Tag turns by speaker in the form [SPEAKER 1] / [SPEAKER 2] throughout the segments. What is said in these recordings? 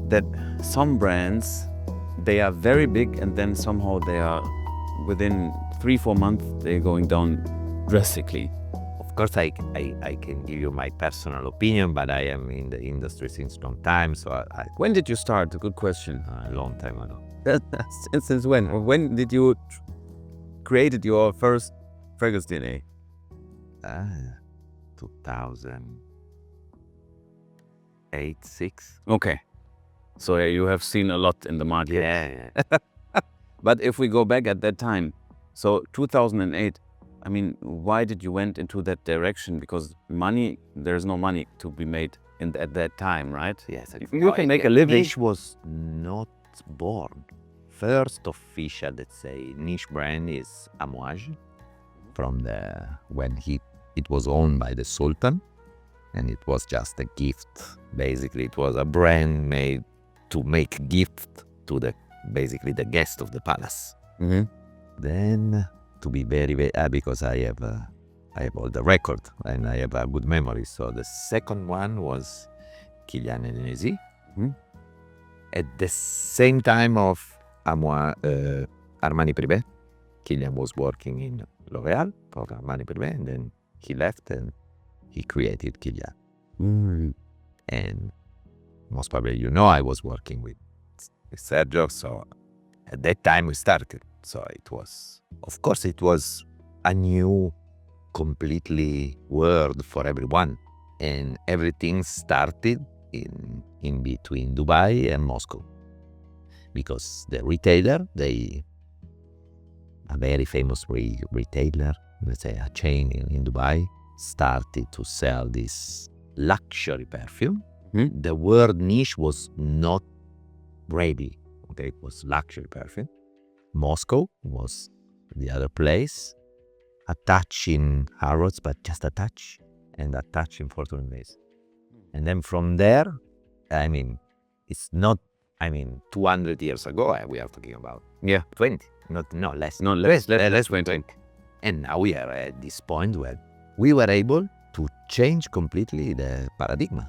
[SPEAKER 1] that some brands, they are very big and then somehow they are within 3-4 months they're going down drastically.
[SPEAKER 2] Of course, I can give you my personal opinion, but I am in the industry since long time, so
[SPEAKER 1] When did you start? A good question.
[SPEAKER 2] a long time ago.
[SPEAKER 1] Since when? When did you created your first fragrance DNA?
[SPEAKER 2] 2008, 6.
[SPEAKER 1] Okay. So you have seen a lot in the market.
[SPEAKER 2] Yeah.
[SPEAKER 1] But if we go back at that time, so 2008, I mean, why did you went into that direction? Because money, there's no money to be made at that time, right?
[SPEAKER 2] Yes.
[SPEAKER 1] You can make a living.
[SPEAKER 2] Niche was not born. First official, let's say, niche brand is Amouage, from when it was owned by the Sultan, and it was just a gift. Basically, it was a brand made to make gift to the guest of the palace.
[SPEAKER 1] Mm-hmm.
[SPEAKER 2] Then, to be very, very because I have all the record and I have a good memory. So the second one was Kylian Hennessy.
[SPEAKER 1] Mm-hmm.
[SPEAKER 2] At the same time of Armani Privé, Kylian was working in L'Oréal for Armani Privé, and then he left and he created Kylian.
[SPEAKER 1] Mm-hmm.
[SPEAKER 2] And most probably, I was working with Sergio, so at that time we started. So it was, of course, it was a new, completely world for everyone, and everything started in between Dubai and Moscow, because the retailer, a very famous retailer, let's say a chain in Dubai, started to sell this luxury perfume.
[SPEAKER 1] Mm-hmm.
[SPEAKER 2] The word niche was not ready. Okay, it was luxury perfume. Moscow was the other place. A touch in Harrods, but just a touch, and a touch in Fortune Days. And then from there, I mean, it's not, 200 years ago we are talking about.
[SPEAKER 1] Yeah.
[SPEAKER 2] 20, less.
[SPEAKER 1] Less 20.
[SPEAKER 2] And now we are at this point where we were able to change completely the paradigm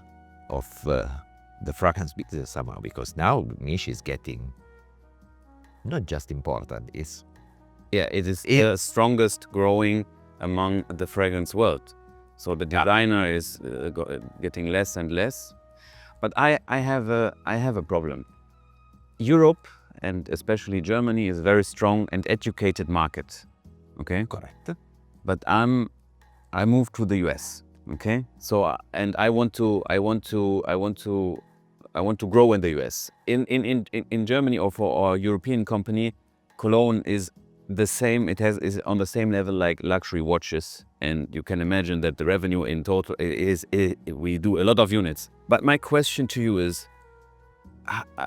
[SPEAKER 2] of the fragrance business somehow, because now niche is getting not just important, it is
[SPEAKER 1] the strongest growing among the fragrance world. So the designer is getting less and less. But I have a problem. Europe, and especially Germany, is a very strong and educated market. Okay?
[SPEAKER 2] correct.
[SPEAKER 1] But I moved to the US. Okay? So and I want to grow in the US. In Germany, or for our European company, Cologne is the same. Is on the same level like luxury watches, and you can imagine that the revenue in total is we do a lot of units. But my question to you is,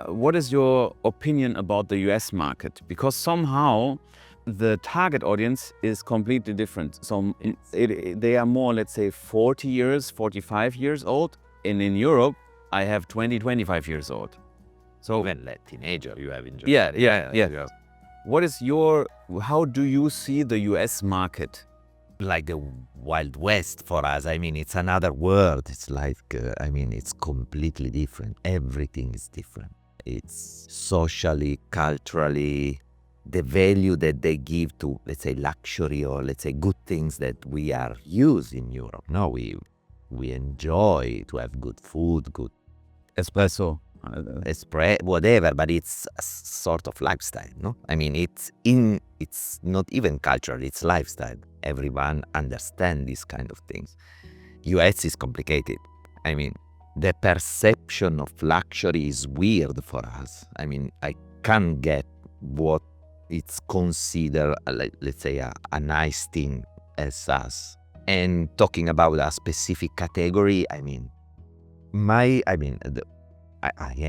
[SPEAKER 1] what is your opinion about the US market? Because somehow the target audience is completely different. So they are more, let's say, 40 years, 45 years old, and in Europe I have 25 years old. So
[SPEAKER 2] Even like teenager you have in Germany.
[SPEAKER 1] Yeah. How do you see the US market?
[SPEAKER 2] Like the Wild West for us. It's another world. It's like, it's completely different. Everything is different. It's socially, culturally, the value that they give to, let's say, luxury, or let's say good things that we are used in Europe. No, we enjoy to have good food, good
[SPEAKER 1] Espresso.
[SPEAKER 2] whatever, but it's a sort of lifestyle, no? It's not even cultural, it's lifestyle. Everyone understands these kind of things. US is complicated. The perception of luxury is weird for us. I can't get what it's considered, let's say, a nice thing as us. And talking about a specific category, again,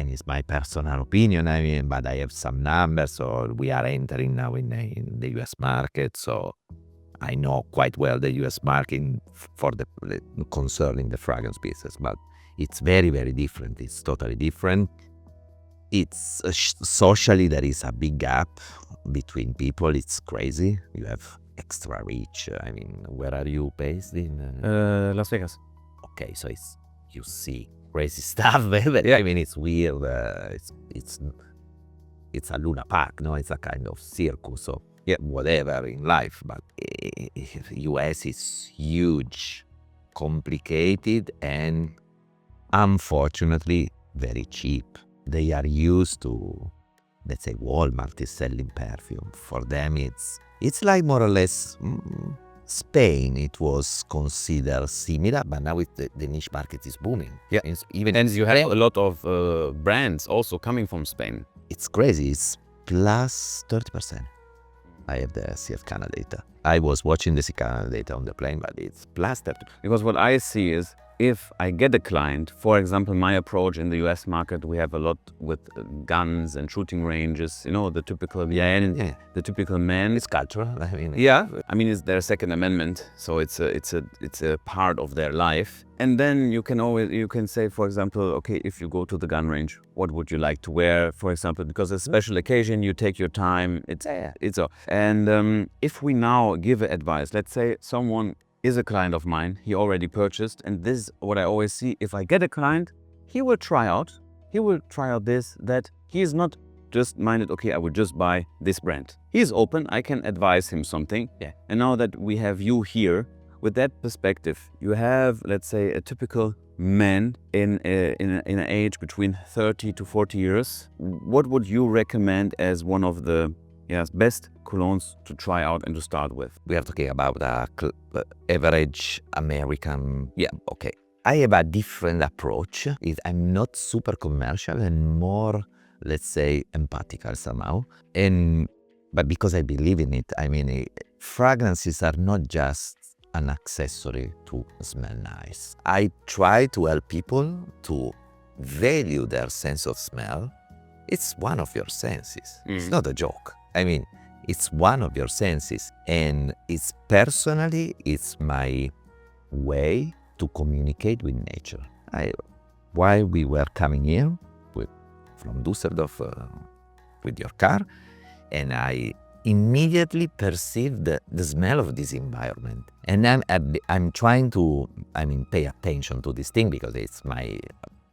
[SPEAKER 2] it's my personal opinion, but I have some numbers, so we are entering now in the US market, so I know quite well the US market concerning the fragrance business, but it's very, very different. It's totally different. It's socially, there is a big gap between people. It's crazy. You have extra rich. Where are you based in?
[SPEAKER 1] Las Vegas.
[SPEAKER 2] Okay, so you see crazy stuff. But I mean, it's weird. It's a Luna Park, no? It's a kind of circus or whatever in life. But US is huge, complicated, and unfortunately very cheap. They are used to, let's say, Walmart is selling perfume. For them, it's like more or less Spain. It was considered similar, but now the niche market is booming.
[SPEAKER 1] Yeah,
[SPEAKER 2] even
[SPEAKER 1] and you have a lot of brands also coming from Spain.
[SPEAKER 2] It's crazy. It's plus 30%. I have the Canada data. I was watching the Canada data on the plane, but it's plus 30%.
[SPEAKER 1] Because what I see is, if I get a client, for example, my approach in the US market, we have a lot with guns and shooting ranges, the typical the typical man.
[SPEAKER 2] It's cultural. I mean,
[SPEAKER 1] it's their Second Amendment, so it's a part of their life. And then you can say, for example, okay, if you go to the gun range, what would you like to wear, for example, because it's a special occasion, you take your time. And if we now give advice, let's say someone is a client of mine, he already purchased, and this is what I always see. If I get a client, he will try out this, that. He is not just minded, okay, I would just buy this brand. He is open, I can advise him something.
[SPEAKER 2] Yeah.
[SPEAKER 1] And now that we have you here, with that perspective, you have, let's say, a typical man in an age between 30 to 40 years. What would you recommend as one of the best colognes to try out and to start with?
[SPEAKER 2] We are talking about the average American. Yeah, okay. I have a different approach. I'm not super commercial and more, let's say, empathical somehow. But because I believe in it, I mean, fragrances are not just an accessory to smell nice. I try to help people to value their sense of smell. It's one of your senses. It's not a joke. I mean, it's one of your senses, and it's my way to communicate with nature. While we were coming here from Düsseldorf with your car, and I immediately perceived the smell of this environment, and I'm trying to pay attention to this thing because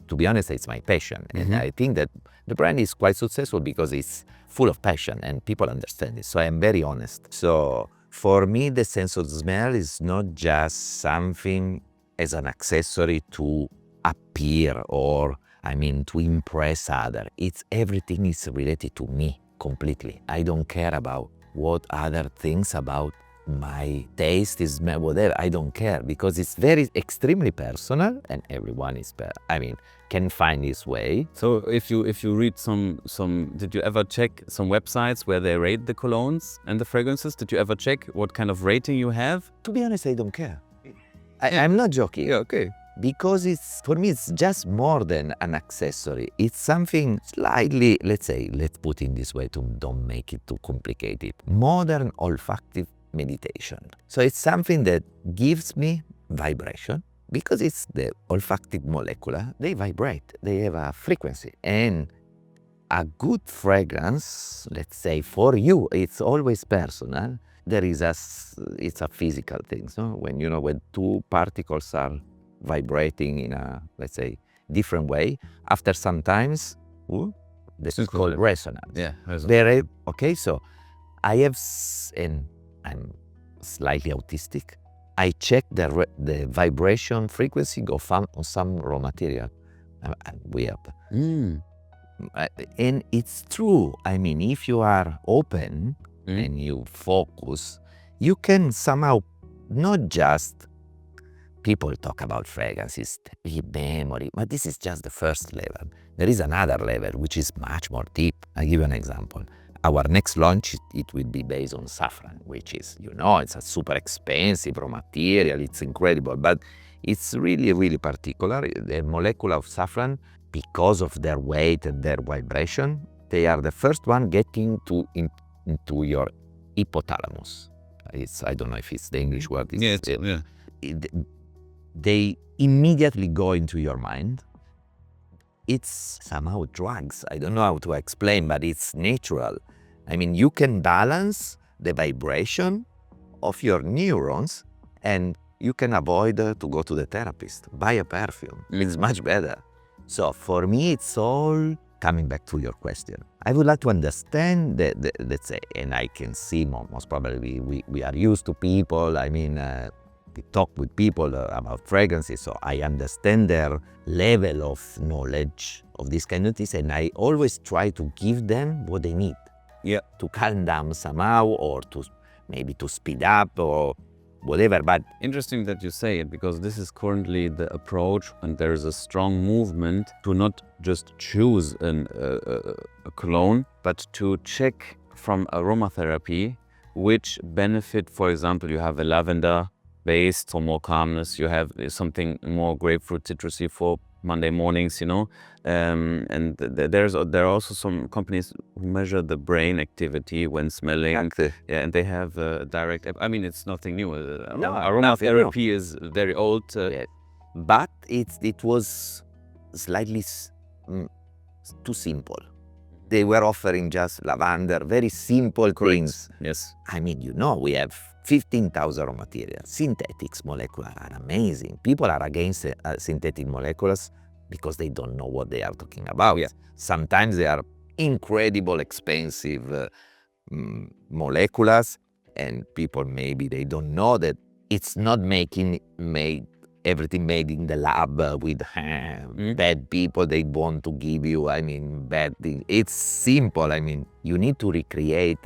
[SPEAKER 2] to be honest, it's my passion. And I think that the brand is quite successful because it's full of passion and people understand it. So I'm very honest. So for me, the sense of smell is not just something as an accessory to appear or, to impress others. Everything is related to me completely. I don't care about what other things about my taste is, whatever. I don't care because it's extremely personal, and everyone can find his way.
[SPEAKER 1] So if you read some, did you ever check some websites where they rate the colognes and the fragrances? Did you ever check what kind of rating you have?
[SPEAKER 2] To be honest, I don't care. I'm not joking.
[SPEAKER 1] Yeah, okay.
[SPEAKER 2] Because for me, it's just more than an accessory. It's something slightly, let's put it this way to don't make it too complicated. Modern olfactive meditation. So it's something that gives me vibration because it's the olfactive molecule. They vibrate. They have a frequency. And a good fragrance, let's say for you, it's always personal. It's a physical thing. So when two particles are vibrating in a, let's say, different way, after some times, this is called resonance.
[SPEAKER 1] Yeah, resonance.
[SPEAKER 2] Okay, so I have, and I'm slightly autistic, I check the vibration frequency on some raw material. I'm weird. And it's true. If you are open and you focus, you can somehow not just. People talk about fragrances, memory, but this is just the first level. There is another level which is much more deep. I'll give you an example. Our next launch, it will be based on saffron, which is, it's a super expensive raw material. It's incredible, but it's really, really particular. The molecule of saffron, because of their weight and their vibration, they are the first one getting into your hypothalamus. I don't know if it's the English word. They immediately go into your mind. It's somehow drugs. I don't know how to explain, but it's natural. You can balance the vibration of your neurons and you can avoid to go to the therapist. Buy a perfume. It's much better. So for me, it's all coming back to your question. I would like to understand that, let's say, and I can see most probably we are used to people. I mean, we talk with people about fragrances, so I understand their level of knowledge of this kind of things, and I always try to give them what they need.
[SPEAKER 1] Yeah.
[SPEAKER 2] To calm down somehow, or to maybe to speed up or whatever. But
[SPEAKER 1] interesting that you say it, because this is currently the approach, and there is a strong movement to not just choose a cologne, but to check from aromatherapy which benefit. For example, you have a lavender based for more calmness, you have something more grapefruit citrusy for Monday mornings, and there are also some companies who measure the brain activity when smelling.
[SPEAKER 2] Exactly.
[SPEAKER 1] Yeah, and they have direct. I mean, it's nothing new.
[SPEAKER 2] No,
[SPEAKER 1] Aromatherapy is very old.
[SPEAKER 2] Yeah. But it was slightly too simple. They were offering just lavender, very simple things.
[SPEAKER 1] Yes.
[SPEAKER 2] I mean, we have 15,000 raw materials. Synthetics, molecular are amazing. People are against synthetic molecules because they don't know what they are talking about.
[SPEAKER 1] Yeah.
[SPEAKER 2] Sometimes they are incredible, expensive molecules, and people maybe they don't know that it's not everything made in the lab with bad people. They want to give you, bad things. It's simple. You need to recreate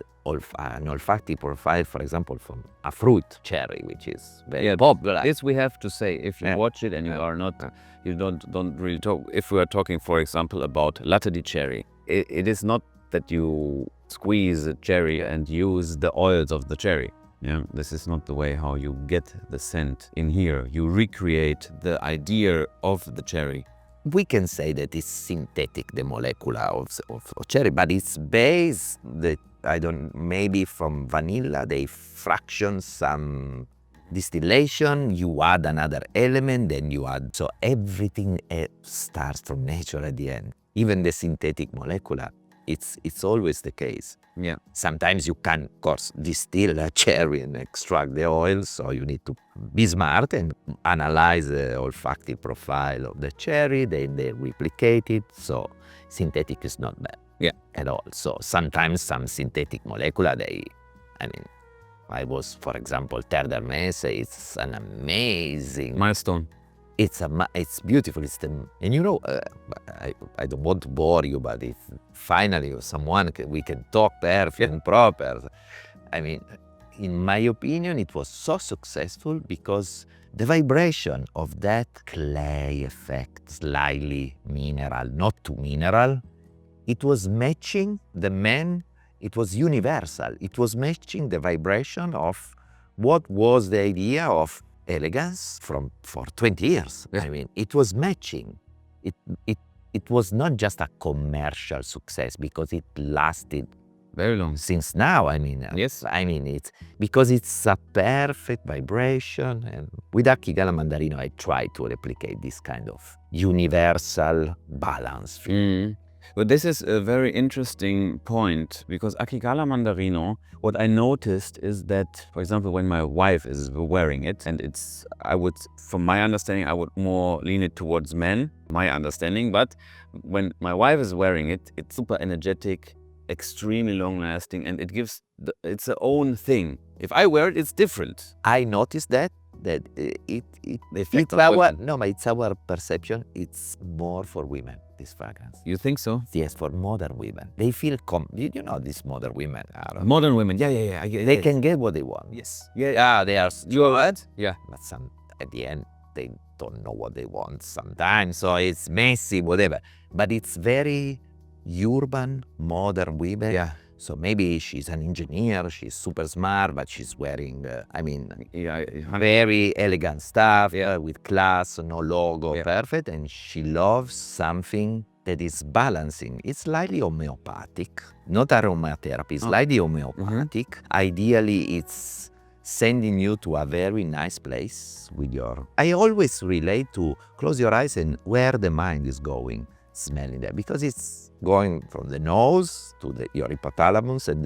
[SPEAKER 2] an olfactory profile, for example, from a fruit, cherry, which is very popular.
[SPEAKER 1] This we have to say. If you watch it and you are not, you don't really talk. If we are talking, for example, about latte di cherry, it is not that you squeeze a cherry and use the oils of the cherry. Yeah, this is not the way how you get the scent in here. You recreate the idea of the cherry.
[SPEAKER 2] We can say that it's synthetic, the molecule of cherry, but it's based maybe from vanilla. They fraction some distillation, you add another element, then you add. So everything starts from nature at the end. Even the synthetic molecular, it's always the case.
[SPEAKER 1] Yeah.
[SPEAKER 2] Sometimes you can, of course, distill a cherry and extract the oil, so you need to be smart and analyze the olfactory profile of the cherry, then they replicate it, so synthetic is not bad at all. So sometimes some synthetic molecular, I was, for example, Terre d'Hermès, it's an amazing
[SPEAKER 1] milestone.
[SPEAKER 2] It's beautiful. I don't want to bore you, but if finally we can talk perfume proper. In my opinion, it was so successful because the vibration of that clay effect, slightly mineral, not too mineral, it was matching it was universal. It was matching the vibration of what was the idea of elegance for 20 years. It was matching. It was not just a commercial success because it lasted
[SPEAKER 1] very long
[SPEAKER 2] since now.
[SPEAKER 1] Yes.
[SPEAKER 2] It's because it's a perfect vibration, and with Akigala Mandarino I try to replicate this kind of universal balance.
[SPEAKER 1] But this is a very interesting point, because Akigala Mandarino, what I noticed is that, for example, when my wife is wearing it, and from my understanding, I would more lean it towards men, my understanding, but when my wife is wearing it, it's super energetic, extremely long lasting, and it's its own thing. If I wear it, it's different.
[SPEAKER 2] I noticed that it's our perception. It's more for women, this fragrance.
[SPEAKER 1] You think so?
[SPEAKER 2] Yes, for modern women. They feel these modern women are
[SPEAKER 1] modern women. Yeah.
[SPEAKER 2] They can get what they want.
[SPEAKER 1] Yes.
[SPEAKER 2] Yeah. They are.
[SPEAKER 1] You are right. Yeah.
[SPEAKER 2] But at the end, they don't know what they want sometimes. So it's messy, whatever. But it's very urban, modern women.
[SPEAKER 1] Yeah.
[SPEAKER 2] So maybe she's an engineer, she's super smart, but she's wearing, very elegant stuff with class, no logo, perfect. And she loves something that is balancing. It's slightly homeopathic, not aromatherapy, slightly homeopathic. Ideally, it's sending you to a very nice place with I always relate to close your eyes and where the mind is going, smelling that, because it's going from the nose to your hypothalamus, and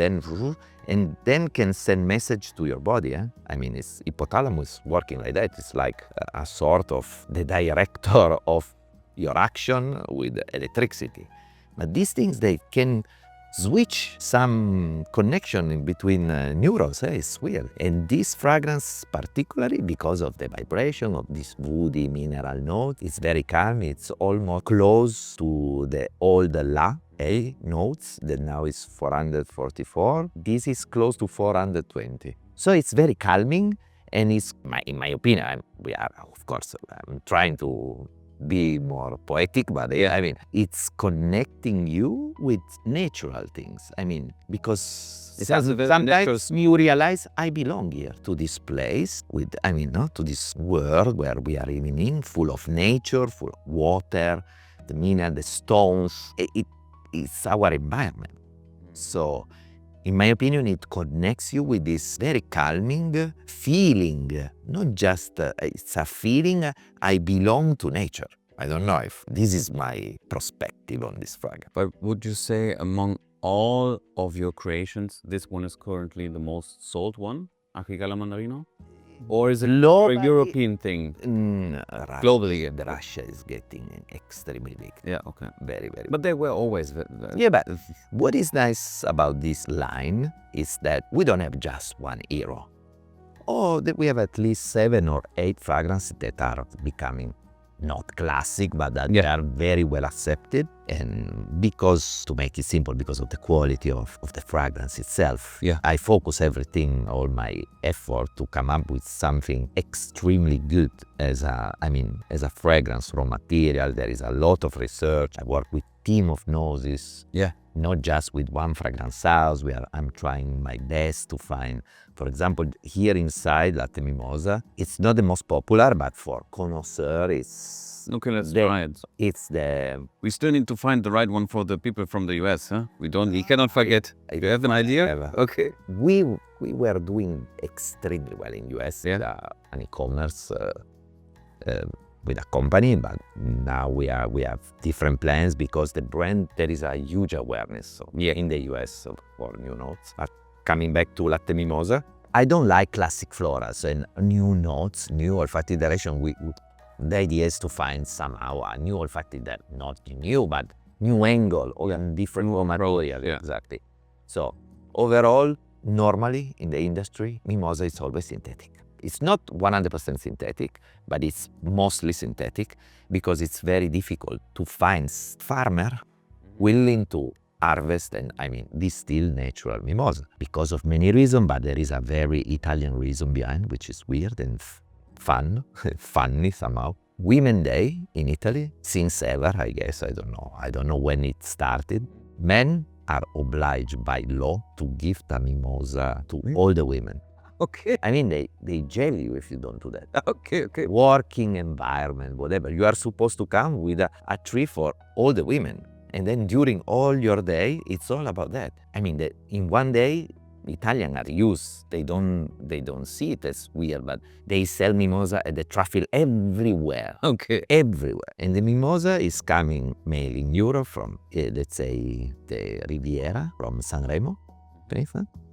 [SPEAKER 2] then can send message to your body. It's hypothalamus working like that. It's like a sort of the director of your action with electricity. But these things, they can switch some connection in between neurons. It's weird. And this fragrance, particularly because of the vibration of this woody mineral note, it's very calm. It's almost close to the old La A notes that now is 444. This is close to 420. So it's very calming, and it's, in my opinion, we are, of course, I'm trying to be more poetic, but I mean, it's connecting you with natural things. I mean, because
[SPEAKER 1] It has a very
[SPEAKER 2] sometimes you realize I belong here to this place with, I mean, no, to this world where we are living in, full of nature, full of water, the mineral, the stones. It's our environment. So, in my opinion, it connects you with this very calming feeling. Not just, it's a feeling, I belong to nature. I don't know if this is my perspective on this fragrance.
[SPEAKER 1] But would you say among all of your creations, this one is currently the most sold one, Akigala Mandarino? Or is it a European thing?
[SPEAKER 2] Globally, Russia is getting extremely big.
[SPEAKER 1] Yeah, okay.
[SPEAKER 2] Very, very big.
[SPEAKER 1] But they were always...
[SPEAKER 2] Yeah, but what is nice about this line is that we don't have just one hero. That we have at least 7 or 8 fragrances that are becoming not classic, but that they are very well accepted. And because, to make it simple, because of the quality of the fragrance itself, I focus everything, all my effort to come up with something extremely good as a fragrance raw material. There is a lot of research. I work with team of noses. Not just with one fragrance house, where I'm trying my best to find, for example, here inside Latte Mimosa, it's not the most popular, but for connoisseur, it's...
[SPEAKER 1] Okay, let's try it.
[SPEAKER 2] It's the...
[SPEAKER 1] We still need to find the right one for the people from the US, huh? We cannot forget. Do you have an idea? Okay.
[SPEAKER 2] We were doing extremely well in US, an e-commerce with a company, but now we have different plans because the brand, there is a huge awareness in the US for new notes. But coming back to Latte Mimosa, I don't like classic florals and new notes, new olfactory direction. The idea is to find somehow a new olfactory, that not new, but new angle or different raw material. Exactly. So overall, normally in the industry, Mimosa is always synthetic. It's not 100% synthetic, but it's mostly synthetic because it's very difficult to find farmer willing to harvest and, distill natural mimosa because of many reasons, but there is a very Italian reason behind, which is weird and funny somehow. Women's Day in Italy, since ever, I guess, I don't know when it started. Men are obliged by law to give the mimosa to all the women.
[SPEAKER 1] Okay.
[SPEAKER 2] They jail you if you don't do that.
[SPEAKER 1] Okay.
[SPEAKER 2] Working environment, whatever. You are supposed to come with a tree for all the women. And then during all your day, it's all about that. In one day, Italians are used. They don't see it as weird, but they sell mimosa at the traffic everywhere.
[SPEAKER 1] Okay.
[SPEAKER 2] Everywhere. And the mimosa is coming mainly in Europe from, let's say, the Riviera, from Sanremo,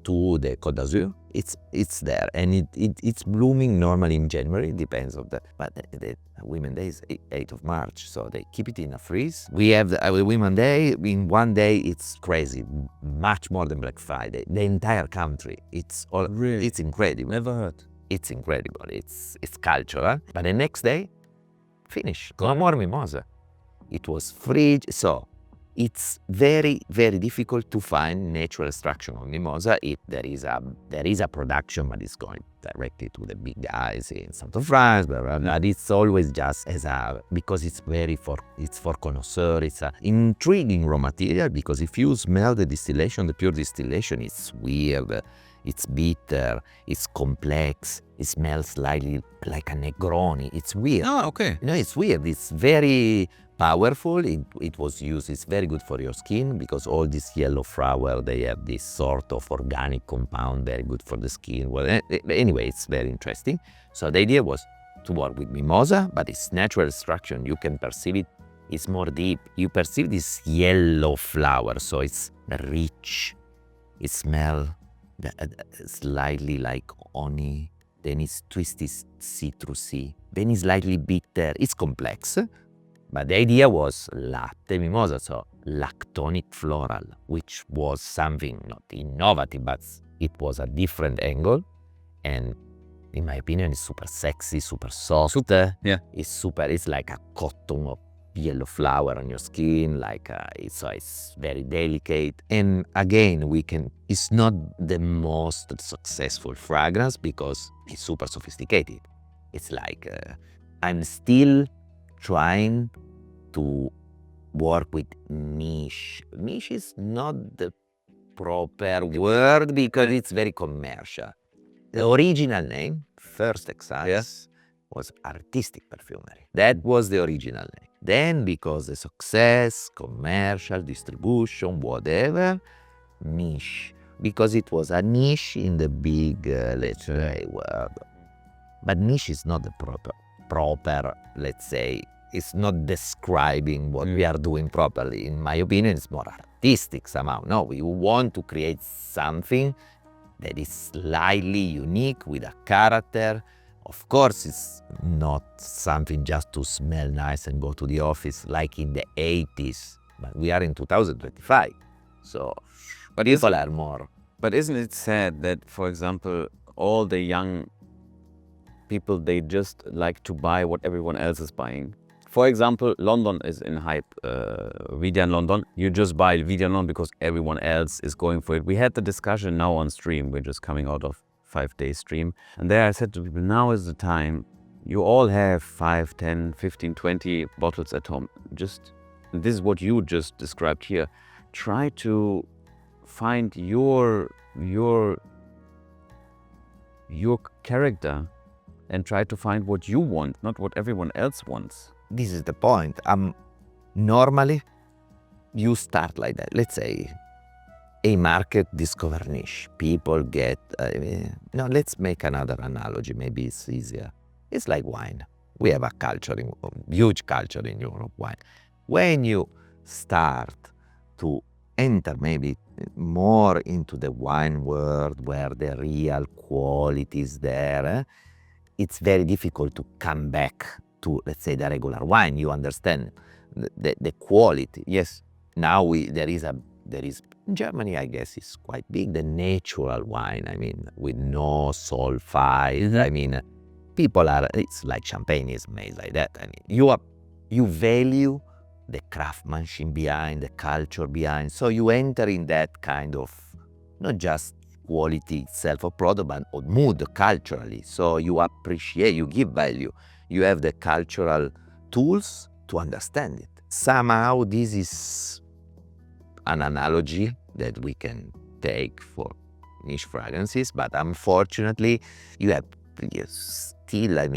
[SPEAKER 2] to the Côte d'Azur. It's there, and it's blooming normally in January, depends on that. But the Women's Day is 8th of March, so they keep it in a freeze. We have the Women's Day. In one day, it's crazy, much more than Black Friday. The entire country, it's incredible.
[SPEAKER 1] Never heard.
[SPEAKER 2] It's incredible. It's cultural. But the next day, finish. No more mimosa. It was free, so. It's very, very difficult to find natural extraction of mimosa. There is a production, but it's going directly to the big guys in South of France. But it's always just because it's for connoisseur. It's an intriguing raw material because if you smell the distillation, the pure distillation, it's weird. It's bitter. It's complex. It smells slightly like a Negroni. It's weird.
[SPEAKER 1] Oh, okay.
[SPEAKER 2] It's weird. It's very powerful. It was used. It's very good for your skin because all these yellow flower, they have this sort of organic compound, very good for the skin. Well, anyway, it's very interesting. So the idea was to work with mimosa, but it's natural extraction. You can perceive it. It's more deep. You perceive this yellow flower, so it's rich. It smells slightly like honey. Then it's twisty, citrusy. Then it's slightly bitter. It's complex. But the idea was latte mimosa, so lactonic floral, which was something not innovative, but it was a different angle. And in my opinion, it's super sexy, super soft.
[SPEAKER 1] Yeah.
[SPEAKER 2] It's like a cotton of yellow flower on your skin, it's very delicate. And again, it's not the most successful fragrance because it's super sophisticated. It's like, I'm still trying to work with niche. Niche is not the proper word because it's very commercial. The original name, first exercise, was artistic perfumery. That was the original name. Then, because the success, commercial, distribution, whatever, niche. Because it was a niche in the big, let's say, world. But niche is not the proper, let's say, it's not describing what we are doing properly. In my opinion, it's more artistic somehow. No, we want to create something that is slightly unique with a character. Of course, it's not something just to smell nice and go to the office like in the 80s. But we are in 2025. So people are more.
[SPEAKER 1] But isn't it sad that, for example, all the young people, they just like to buy what everyone else is buying? For example, London is in hype, Vidian London. You just buy Vidian London because everyone else is going for it. We had the discussion now on stream. We're just coming out of 5-day stream. And there I said to people, now is the time. You all have 5, 10, 15, 20 bottles at home. This is what you just described here. Try to find your character and try to find what you want, not what everyone else wants.
[SPEAKER 2] This is the point. Normally, you start like that. Let's say a market discover niche. People get, let's make another analogy. Maybe it's easier. It's like wine. We have a huge culture in Europe, wine. When you start to enter maybe more into the wine world where the real quality is there, it's very difficult to come back to, let's say, the regular wine. You understand the quality.
[SPEAKER 1] Yes.
[SPEAKER 2] Now there is in Germany, I guess it's quite big, the natural wine, with no sulfite. People it's like champagne is made like that. You value the craftsmanship behind, the culture behind. So you enter in that kind of, not just quality itself of product, but of mood culturally. So you appreciate, you give value. You have the cultural tools to understand it. Somehow this is an analogy that we can take for niche fragrances, but unfortunately you have still,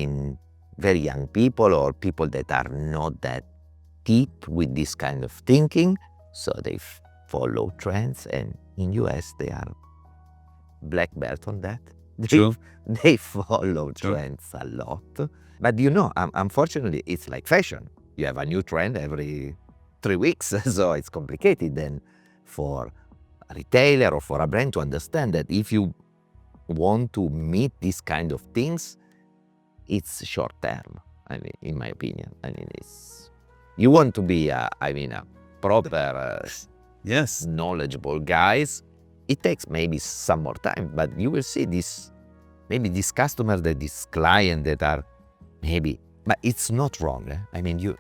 [SPEAKER 2] very young people or people that are not that deep with this kind of thinking, so they follow trends, and in US they are black belt on that. They follow trends a lot. But unfortunately, it's like fashion. You have a new trend every 3 weeks, so it's complicated then for a retailer or for a brand to understand that if you want to meet these kind of things, it's short term, in my opinion. You want to be a proper, knowledgeable guys. It takes maybe some more time, but you will see this customer, this client that are maybe, but it's not wrong.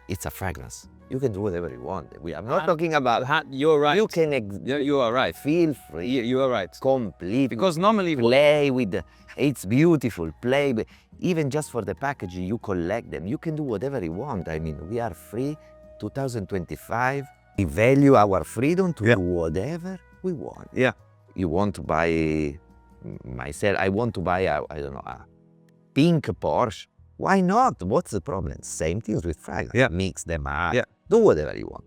[SPEAKER 2] It's a fragrance. You can do whatever you want. We are not talking about.
[SPEAKER 1] You're right.
[SPEAKER 2] You can.
[SPEAKER 1] You are right.
[SPEAKER 2] Feel free.
[SPEAKER 1] You are right.
[SPEAKER 2] Complete.
[SPEAKER 1] Because normally
[SPEAKER 2] play with. It's beautiful. Play. Even just for the packaging, you collect them. You can do whatever you want. We are free. 2025. We value our freedom to do whatever we want.
[SPEAKER 1] Yeah.
[SPEAKER 2] You want to buy myself. I want to buy a pink Porsche. Why not? What's the problem? Same thing with fragrance.
[SPEAKER 1] Yeah.
[SPEAKER 2] Mix them up.
[SPEAKER 1] Yeah.
[SPEAKER 2] Do whatever you want.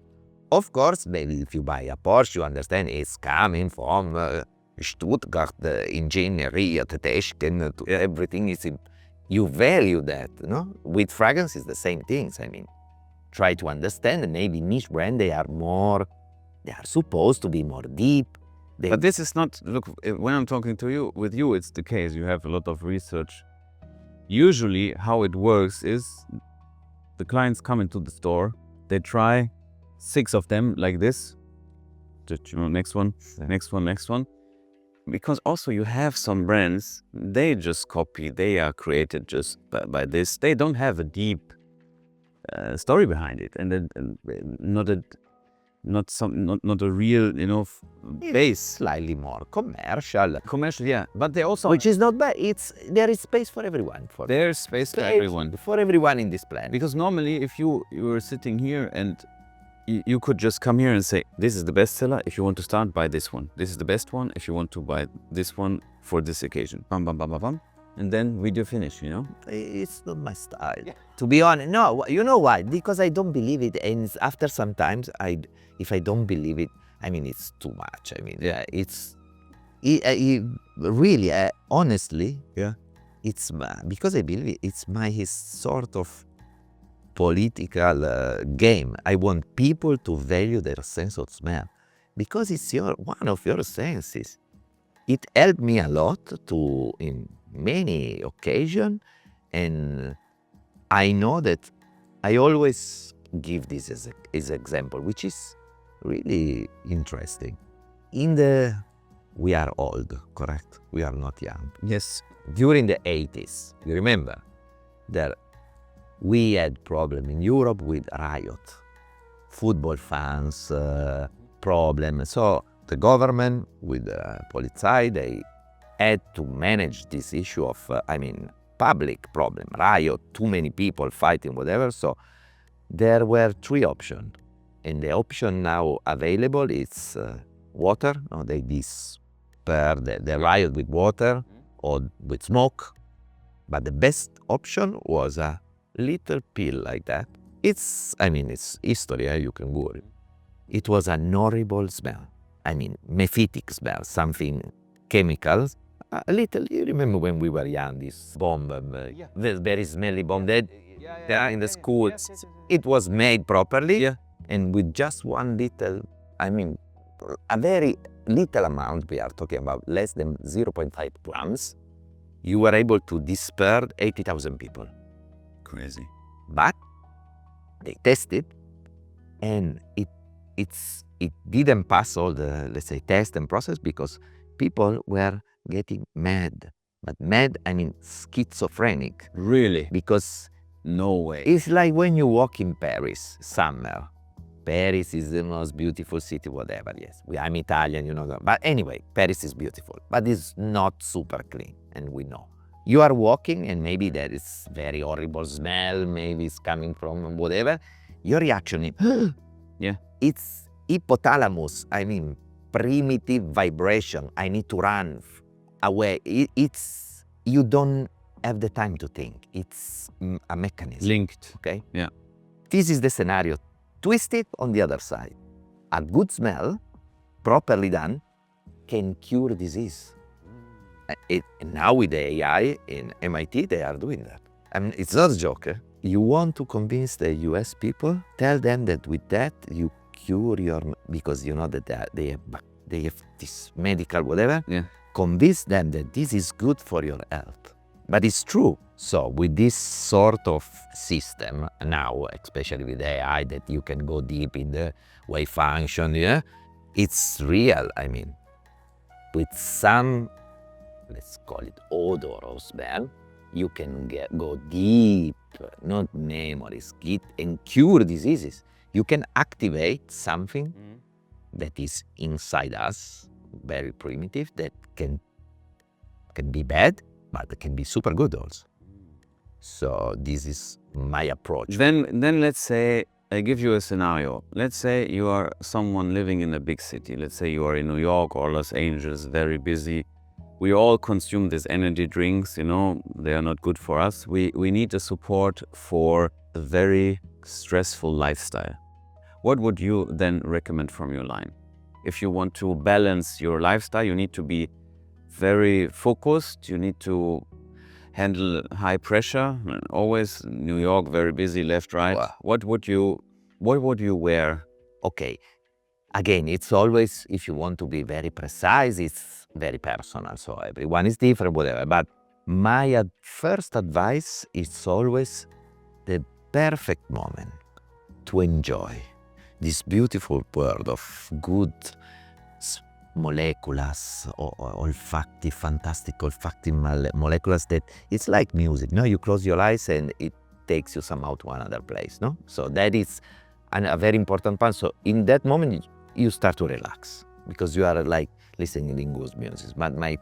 [SPEAKER 2] Of course, maybe if you buy a Porsche, you understand it's coming from Stuttgart, engineering, Teteschken, everything is in. You value that, no? With fragrance, it's the same things. Try to understand, and maybe niche brand, they are supposed to be more deep.
[SPEAKER 1] But this is not, look, when I'm talking to you, with you, it's the case. You have a lot of research. Usually how it works is the clients come into the store They try 6 of them like this. Just, next one, next one, next one. Because also you have some brands, they just copy, they are created just by this. They don't have a deep story behind it, and not a real, base.
[SPEAKER 2] Slightly more commercial.
[SPEAKER 1] Commercial, yeah, but they also,
[SPEAKER 2] Which is not bad. There is space for everyone.
[SPEAKER 1] there's space for everyone.
[SPEAKER 2] For everyone in this planet.
[SPEAKER 1] Because normally, if you were sitting here and you could just come here and say, this is the best seller. If you want to start, buy this one. This is the best one. If you want to buy this one for this occasion. Bam, bam, bam, bam, bam. And then video finish,
[SPEAKER 2] It's not my style. Yeah. To be honest, no. You know why? Because I don't believe it. And after sometimes, if I don't believe it, it's too much. Yeah, really, honestly,
[SPEAKER 1] yeah,
[SPEAKER 2] it's because I believe it's my sort of political game. I want people to value their sense of smell because it's one of your senses. It helped me a lot in many occasions, and I know that I always give this as example, which is really interesting. We are old, correct? We are not young.
[SPEAKER 1] yes,
[SPEAKER 2] During the 80s, you remember that we had problem in Europe with riot, football fans, problem. So the government with the Polizei, they had to manage this issue of, public problem, riot, too many people fighting, whatever. So there were 3 options. And the option now available is water. No, they disperse the riot with water or with smoke. But the best option was a little pill like that. It's history, you can Google it. It was an horrible smell. Mephitic smell, something chemicals. A little, you remember when we were young, this bomb, the very smelly bomb that in the schools. It was made properly, and with just one little, a very little amount, we are talking about less than 0.5 grams, you were able to disperse 80,000 people.
[SPEAKER 1] crazy.
[SPEAKER 2] But they tested, and it didn't pass all the, let's say, test and process because people were getting mad. But mad, schizophrenic.
[SPEAKER 1] Really?
[SPEAKER 2] Because
[SPEAKER 1] No way.
[SPEAKER 2] it's like when you walk in Paris, summer. Paris is the most beautiful city, whatever, yes. I'm Italian, But anyway, Paris is beautiful, but it's not super clean, and we know. You are walking, and maybe there is very horrible smell, maybe it's coming from whatever. Your reaction is,
[SPEAKER 1] Yeah.
[SPEAKER 2] It's hypothalamus, primitive vibration. I need to run away. You don't have the time to think. It's a mechanism.
[SPEAKER 1] Linked.
[SPEAKER 2] Okay?
[SPEAKER 1] Yeah.
[SPEAKER 2] This is the scenario. Twist it on the other side. A good smell, properly done, can cure disease. Now with the AI in MIT, they are doing that. It's not a joke. You want to convince the US people, tell them that with that you cure because you know that they have this medical whatever.
[SPEAKER 1] Yeah.
[SPEAKER 2] Convince them that this is good for your health. But it's true. So with this sort of system now, especially with AI, that you can go deep in the way function, it's real. With some, let's call it odor or smell, you can go deep, not memories, and cure diseases. You can activate something that is inside us, very primitive, that can be bad, but it can be super good also. So this is my approach.
[SPEAKER 1] Then let's say, I give you a scenario. Let's say you are someone living in a big city. Let's say you are in New York or Los Angeles, very busy. We all consume these energy drinks, they are not good for us. We need a support for a very stressful lifestyle. What would you then recommend from your line? If you want to balance your lifestyle, you need to be very focused. You need to handle high pressure. Always New York, very busy, left, right.
[SPEAKER 2] Wow.
[SPEAKER 1] What would you wear?
[SPEAKER 2] Okay, again, it's always, if you want to be very precise, it's very personal. So everyone is different, whatever. But my first advice is always the perfect moment to enjoy this beautiful world of good molecules, or olfactive, fantastic olfactive molecules that it's like music, no? You close your eyes and it takes you somehow to another place, no? So that is a very important part. So in that moment, you start to relax because you are like listening in good music. But my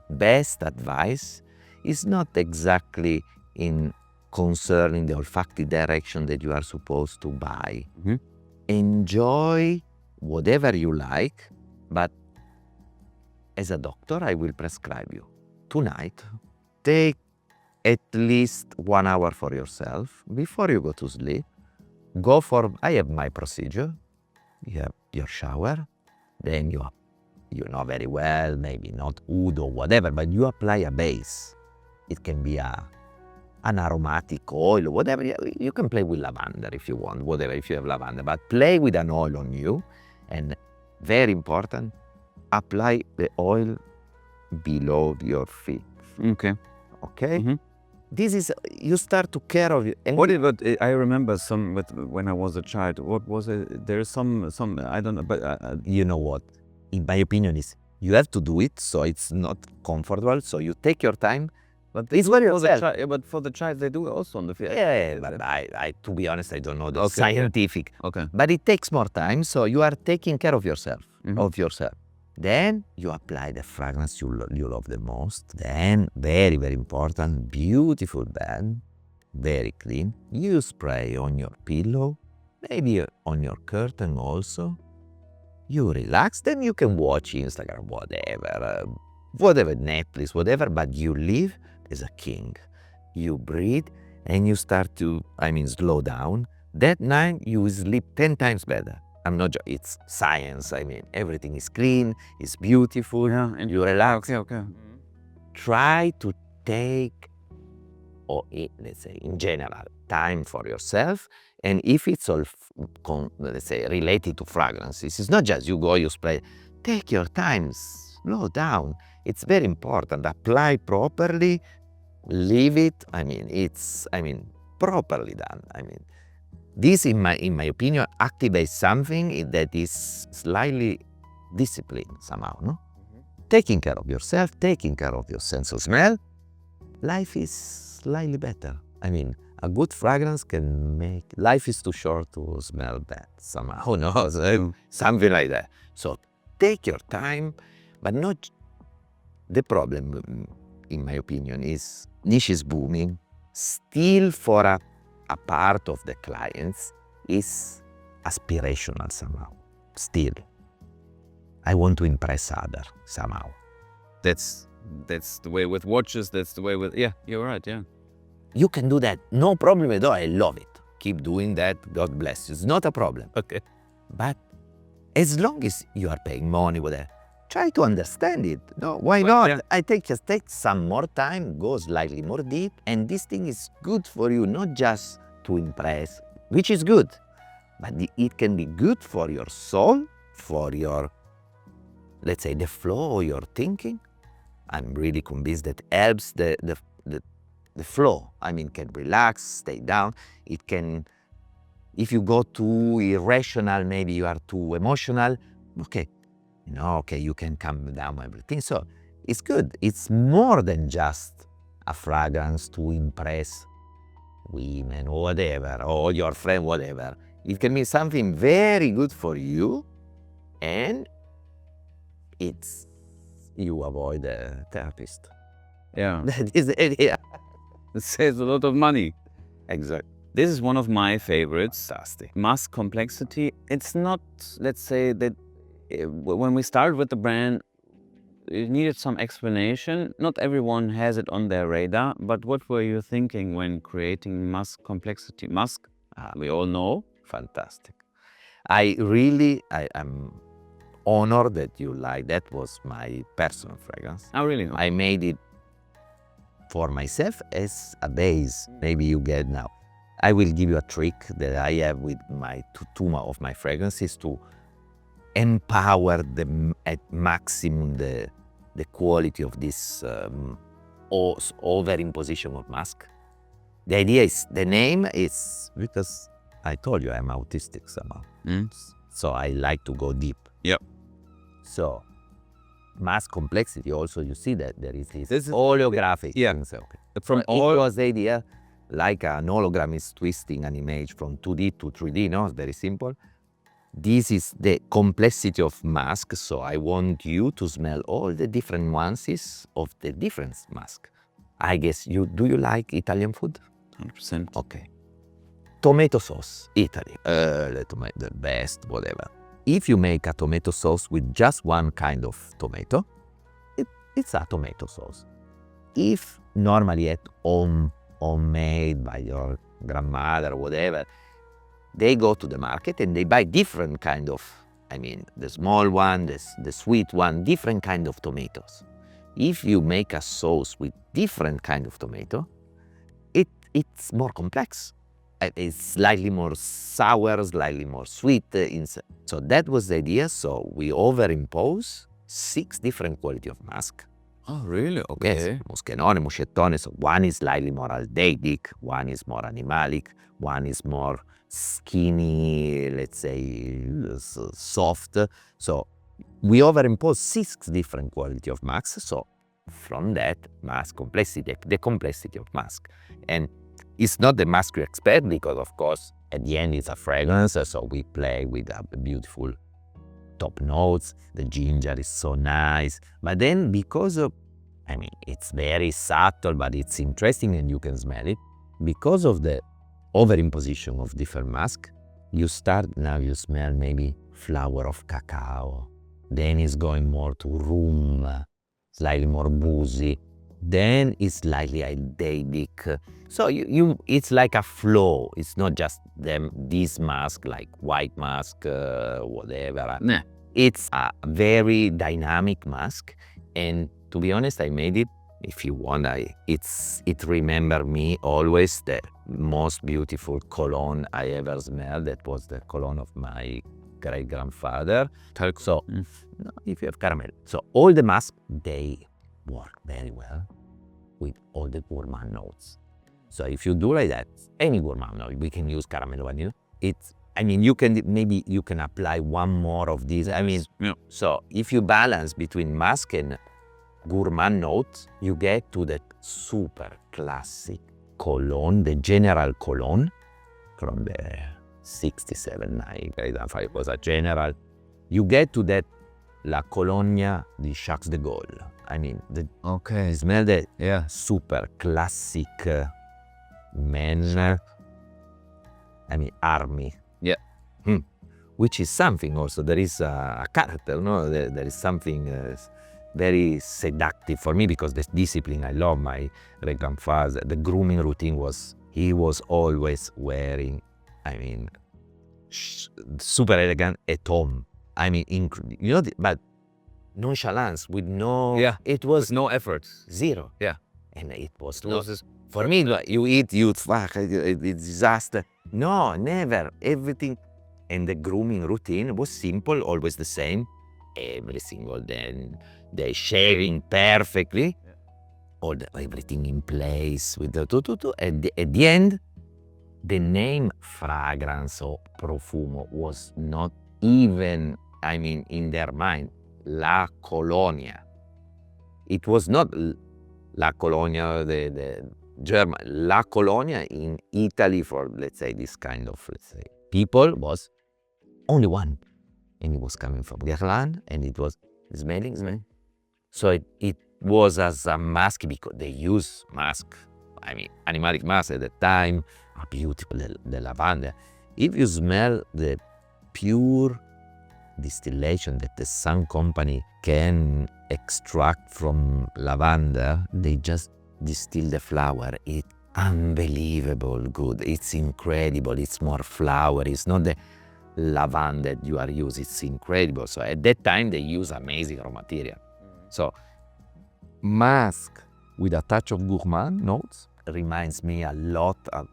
[SPEAKER 2] best advice is not exactly in concerning the olfactive direction that you are supposed to buy.
[SPEAKER 1] Mhm.
[SPEAKER 2] Enjoy whatever you like, but as a doctor, I will prescribe you tonight, take at least 1 hour for yourself before you go to sleep. Go for, I have my procedure, you have your shower, then you know very well, maybe not oud or whatever, but you apply a base. It can be an aromatic oil, whatever. You can play with lavender if you want, whatever, if you have lavender, but play with an oil on you. And very important, apply the oil below your feet.
[SPEAKER 1] Okay.
[SPEAKER 2] Okay?
[SPEAKER 1] Mhm.
[SPEAKER 2] This is, you start to care of you. And
[SPEAKER 1] I remember some when I was a child. What was it? There's some I don't know, but
[SPEAKER 2] you know what? In my opinion, is you have to do it, so it's not comfortable. So you take your time.
[SPEAKER 1] but
[SPEAKER 2] It's very
[SPEAKER 1] for the
[SPEAKER 2] yourself.
[SPEAKER 1] child. But for the child, they do it also on the field.
[SPEAKER 2] Yeah, but I to be honest, I don't know the
[SPEAKER 1] Okay.
[SPEAKER 2] scientific.
[SPEAKER 1] Okay.
[SPEAKER 2] But it takes more time, so you are taking care of yourself.
[SPEAKER 1] Mhm.
[SPEAKER 2] Then you apply the fragrance you love the most. Then, very, very important, beautiful bed, very clean. You spray on your pillow, maybe on your curtain also. You relax, then you can watch Instagram, whatever, Netflix, whatever, but you live as a king. You breathe and you start to, slow down. That night you sleep 10 times better. I'm not, it's science. Everything is clean, it's beautiful,
[SPEAKER 1] Yeah. And
[SPEAKER 2] you relax.
[SPEAKER 1] Okay.
[SPEAKER 2] Try to take, or let's say in general, time for yourself. And if it's all, let's say, related to fragrances, it's not just you go, you spray. Take your time, slow down. It's very important. Apply properly, leave it. It's properly done. This, in my opinion, activates something that is slightly disciplined somehow, no? Taking care of yourself, taking care of your sense of smell, life is slightly better. A good fragrance can make, life is too short to smell bad somehow, who knows, something like that. So take your time, but not, the problem, in my opinion, is niche is booming, still for a part of the clients is aspirational somehow, still. I want to impress others somehow.
[SPEAKER 1] That's the way with watches. That's the way with, yeah. You're right. Yeah.
[SPEAKER 2] You can do that, no problem at all. I love it. Keep doing that. God bless you. It's not a problem.
[SPEAKER 1] Okay.
[SPEAKER 2] But as long as you are paying money, whatever, try to understand it. No, why
[SPEAKER 1] But,
[SPEAKER 2] not?
[SPEAKER 1] yeah.
[SPEAKER 2] Just take some more time, go slightly more deep, and this thing is good for you, not just to impress, which is good, but it can be good for your soul, for your, let's say, the flow of your thinking. I'm really convinced that helps the flow. Can relax, stay down. It can, if you go too irrational, maybe you are too emotional, okay, you can calm down everything. So it's good. It's more than just a fragrance to impress women or whatever, or your friend, whatever. It can be something very good for you, and it's, you avoid a therapist.
[SPEAKER 1] Yeah.
[SPEAKER 2] That is the idea.
[SPEAKER 1] It saves a lot of money.
[SPEAKER 2] Exactly.
[SPEAKER 1] This is one of my favorites.
[SPEAKER 2] Fantastic.
[SPEAKER 1] Musk complexity. It's not, let's say that when we started with the brand, it needed some explanation. Not everyone has it on their radar, but what were you thinking when creating Musk complexity? Musk, we all know.
[SPEAKER 2] Fantastic. I'm honored that you like. That was my personal fragrance.
[SPEAKER 1] Oh, really?
[SPEAKER 2] I made it for myself as a base. Maybe you get now. I will give you a trick that I have with my two of my fragrances to empower at maximum the quality of this over imposition of Musk. The idea is, the name is because I told you I'm autistic somehow.
[SPEAKER 1] Mm.
[SPEAKER 2] So I like to go deep.
[SPEAKER 1] Yep.
[SPEAKER 2] So mask complexity also, you see that there is this
[SPEAKER 1] This is-
[SPEAKER 2] holographic
[SPEAKER 1] yeah.
[SPEAKER 2] things. Okay.
[SPEAKER 1] From
[SPEAKER 2] It
[SPEAKER 1] all
[SPEAKER 2] was the idea, like an hologram is twisting an image from 2D to 3D, no? It's very simple. This is the complexity of mask, so I want you to smell all the different nuances of the different mask. I guess do you like Italian food?
[SPEAKER 1] 100%.
[SPEAKER 2] Okay. Tomato sauce, Italy, the best, whatever. If you make a tomato sauce with just one kind of tomato, it's a tomato sauce. If normally at home, homemade by your grandmother or whatever, they go to the market and they buy different kind of, the small one, the sweet one, different kind of tomatoes. If you make a sauce with different kind of tomato, it's more complex. It's slightly more sour, slightly more sweet. So that was the idea. So we overimpose 6 different quality of mask.
[SPEAKER 1] Oh, really? Okay.
[SPEAKER 2] Yes, muschelone, muscettone. So one is slightly more aldeidic, one is more animalic, one is more skinny, let's say, soft. So we overimpose 6 different quality of masks. So from that, mask complexity, the complexity of mask. And it's not the mask you expect, because of course at the end it's a fragrance, so we play with a beautiful top notes. The ginger is so nice, but then because of, it's very subtle, but it's interesting and you can smell it. Because of the overimposition of different masks, you smell maybe flower of cacao, then it's going more to rum, slightly more boozy, then it's slightly aldeidic. So it's like a flow. It's not just this mask, like white mask, whatever.
[SPEAKER 1] Nah.
[SPEAKER 2] It's a very dynamic mask, and to be honest, I made it. If you want, it remember me always the most beautiful cologne I ever smelled. That was the cologne of my great grandfather. So if you have caramel, so all the masks, they work very well with all the gourmand notes. So if you do like that, any gourmand note, we can use caramel vanilla. You can apply one more of these.
[SPEAKER 1] Yeah.
[SPEAKER 2] So if you balance between mask and gourmand notes, you get to the super classic cologne, the general cologne from the 67, it was a general. You get to that La Colonia di Charles de Gaulle.
[SPEAKER 1] Okay.
[SPEAKER 2] Smell the
[SPEAKER 1] Yeah.
[SPEAKER 2] super classic man, army.
[SPEAKER 1] Yeah.
[SPEAKER 2] Which is something also. There is a character, no? There is something very seductive for me, because the discipline I love. My great grandfather, the grooming routine was, he was always wearing, super elegant at home. But nonchalance with no.
[SPEAKER 1] Yeah.
[SPEAKER 2] It was
[SPEAKER 1] No effort.
[SPEAKER 2] zero.
[SPEAKER 1] Yeah.
[SPEAKER 2] And it was
[SPEAKER 1] It was just
[SPEAKER 2] for me, you eat, fuck, it's disaster. No, never. Everything. And the grooming routine was simple, always the same. Every single day, they shaving perfectly. Everything in place with the and at the end, the name fragrance or profumo was not even, in their mind. La Colonia. It was not La Colonia, the German. La Colonia in Italy for, let's say, this kind of, people was only one. And it was coming from Guerlain, and it was smelling. So it was as a mask, because they use mask, animalic mask at the time, are beautiful, the lavender. If you smell the pure distillation that the Sun Company can extract from lavender, they just distill the flower. It's unbelievable good. It's incredible. It's more flower. It's not the lavender you are using. It's incredible. So at that time, they use amazing raw material. So mask with a touch of gourmand notes reminds me a lot of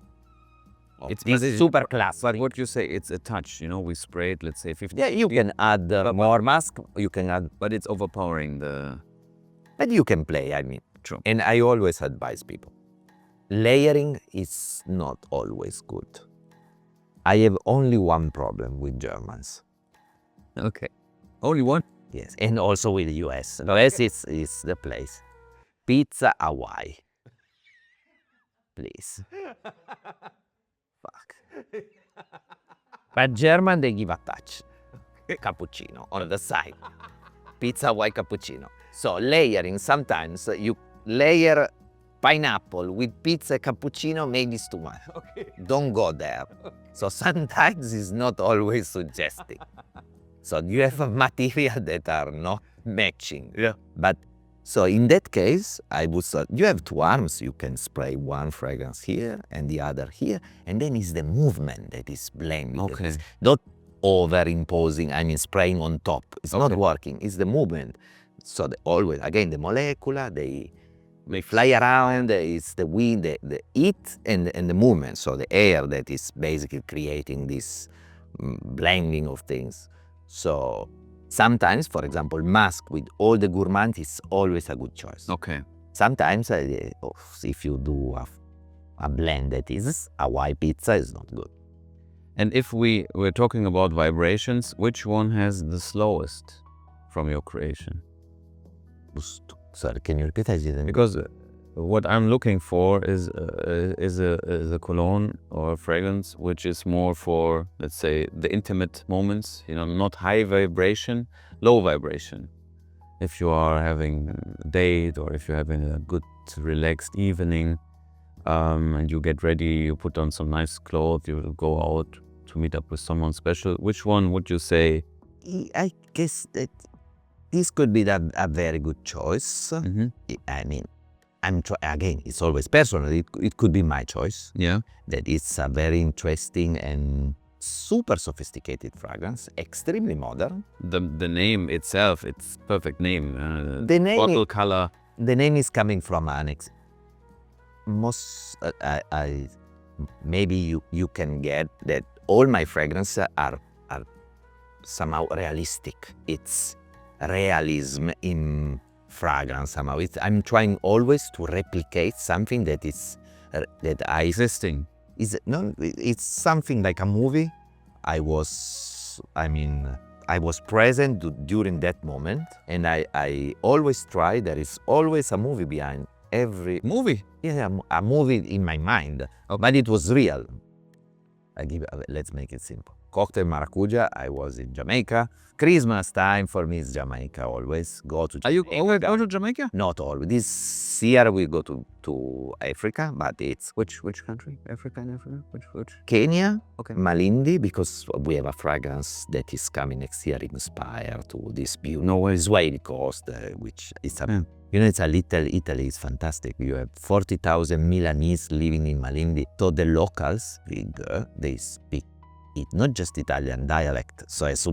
[SPEAKER 1] It's
[SPEAKER 2] super classic.
[SPEAKER 1] But what you say, it's a touch. We spray it, let's say 50.
[SPEAKER 2] Yeah, you can add more mask. You can add,
[SPEAKER 1] But it's overpowering the.
[SPEAKER 2] but you can play.
[SPEAKER 1] True.
[SPEAKER 2] And I always advise people, layering is not always good. I have only one problem with Germans.
[SPEAKER 1] Okay. Only one?
[SPEAKER 2] Yes, and also with the US. US is the place. Pizza Hawaii. Please. Fuck. But German, they give a touch. Cappuccino on the side. Pizza Hawaii cappuccino. So layering, sometimes you layer pineapple with pizza cappuccino, maybe it's too much.
[SPEAKER 1] Okay.
[SPEAKER 2] Don't go there. So sometimes it's not always suggesting. So you have material that are not matching.
[SPEAKER 1] Yeah.
[SPEAKER 2] But so in that case, I would say you have two arms. You can spray one fragrance here and the other here, and then it's the movement that is blending.
[SPEAKER 1] Okay.
[SPEAKER 2] It's not overimposing. I mean, spraying on top. It's not working. It's the movement. So always again the molecula they fly around. It's the wind, the heat, and the movement. So the air that is basically creating this blending of things. So sometimes, for example, Musk with all the gourmand is always a good choice.
[SPEAKER 1] Okay.
[SPEAKER 2] Sometimes if you do a blend that is Hawaii pizza, is not good.
[SPEAKER 1] And if we're talking about vibrations, which one has the slowest from your creation?
[SPEAKER 2] Sorry, can you repeat? I didn't.
[SPEAKER 1] Because what I'm looking for is a cologne or a fragrance which is more for, let's say, the intimate moments, not high vibration, low vibration. If you are having a date or if you're having a good relaxed evening and you get ready, you put on some nice clothes, you go out to meet up with someone special, which one would you say?
[SPEAKER 2] I guess that this could be a very good choice.
[SPEAKER 1] Mm-hmm.
[SPEAKER 2] I mean, again, it's always personal. It could be my choice.
[SPEAKER 1] Yeah.
[SPEAKER 2] That it's a very interesting and super sophisticated fragrance, extremely modern.
[SPEAKER 1] The name itself, it's perfect name.
[SPEAKER 2] The name
[SPEAKER 1] bottle color.
[SPEAKER 2] The name is coming from maybe you can get that all my fragrances are somehow realistic. It's realism in fragrance somehow. I'm trying always to replicate something that is
[SPEAKER 1] Existing.
[SPEAKER 2] It's something like a movie. I was present during that moment, and I always try. There is always a movie behind every
[SPEAKER 1] Movie?
[SPEAKER 2] Yeah, a movie in my mind, but it was real. Let's make it simple. Cocktail Maracuja, I was in Jamaica. Christmas time for me is Jamaica always. Go to Jamaica.
[SPEAKER 1] Are you always go to Jamaica?
[SPEAKER 2] Not always. This year we go to Africa, but it's
[SPEAKER 1] Which country? Africa and Africa? Which?
[SPEAKER 2] Kenya,
[SPEAKER 1] Okay.
[SPEAKER 2] Malindi, because we have a fragrance that is coming next year inspired to this beautiful
[SPEAKER 1] No way.
[SPEAKER 2] Swahili coast, which is
[SPEAKER 1] Yeah.
[SPEAKER 2] it's a little Italy. It's fantastic. You have 40,000 Milanese living in Malindi. So the locals, they speak it not just Italian dialect. So it's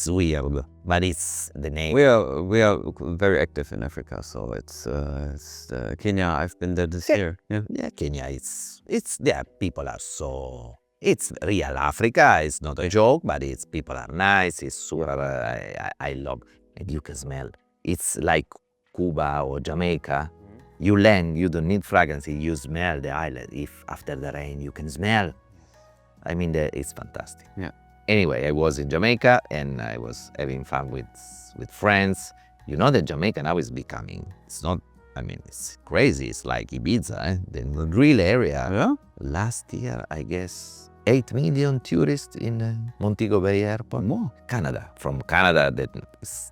[SPEAKER 2] weird, but it's the name.
[SPEAKER 1] We are very active in Africa, so it's Kenya. I've been there this year. Yeah.
[SPEAKER 2] Yeah, Kenya. It's people are so. It's real Africa. It's not a joke, but it's people are nice. It's super. I love, and you can smell. It's like Cuba or Jamaica. You land, you don't need fragrance. You smell the island. If after the rain, you can smell. I mean, it's fantastic.
[SPEAKER 1] Yeah.
[SPEAKER 2] Anyway, I was in Jamaica and I was having fun with friends. You know that Jamaica now is becoming. It's not. I mean, it's crazy. It's like Ibiza, the real area.
[SPEAKER 1] Yeah.
[SPEAKER 2] Last year, I guess, 8 million tourists in Montego Bay Airport.
[SPEAKER 1] More.
[SPEAKER 2] Canada. From Canada, that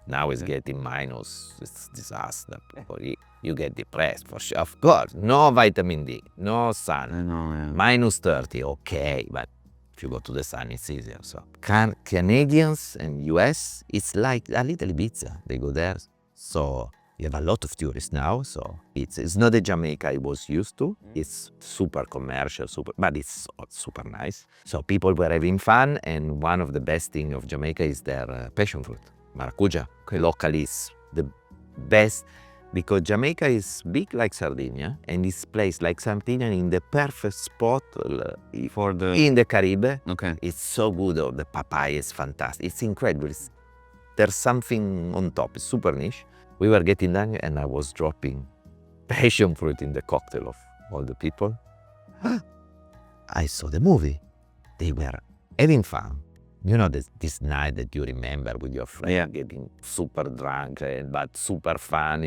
[SPEAKER 2] now is getting minus. It's disaster. You get depressed for sure. Of course, no vitamin D, no sun.
[SPEAKER 1] I know. Yeah.
[SPEAKER 2] Minus 30, okay, but if you go to the sun, it's easier. So Canadians and US, it's like a little Ibiza. They go there. So you have a lot of tourists now. So it's not the Jamaica I was used to. It's super commercial, but it's super nice. So people were having fun, and one of the best things of Jamaica is their passion fruit, Maracuja.
[SPEAKER 1] Okay.
[SPEAKER 2] Locally, is the best. Because Jamaica is big like Sardinia, and it's placed like Sardinia in the perfect spot
[SPEAKER 1] For the.
[SPEAKER 2] in the Caribbean.
[SPEAKER 1] Okay.
[SPEAKER 2] It's so good. The papaya is fantastic. It's incredible. There's something on top. It's super niche. We were getting done, and I was dropping passion fruit in the cocktail of all the people. I saw the movie. They were having fun. You know, this night that you remember with your friend,
[SPEAKER 1] Yeah.
[SPEAKER 2] getting super drunk, but super fun,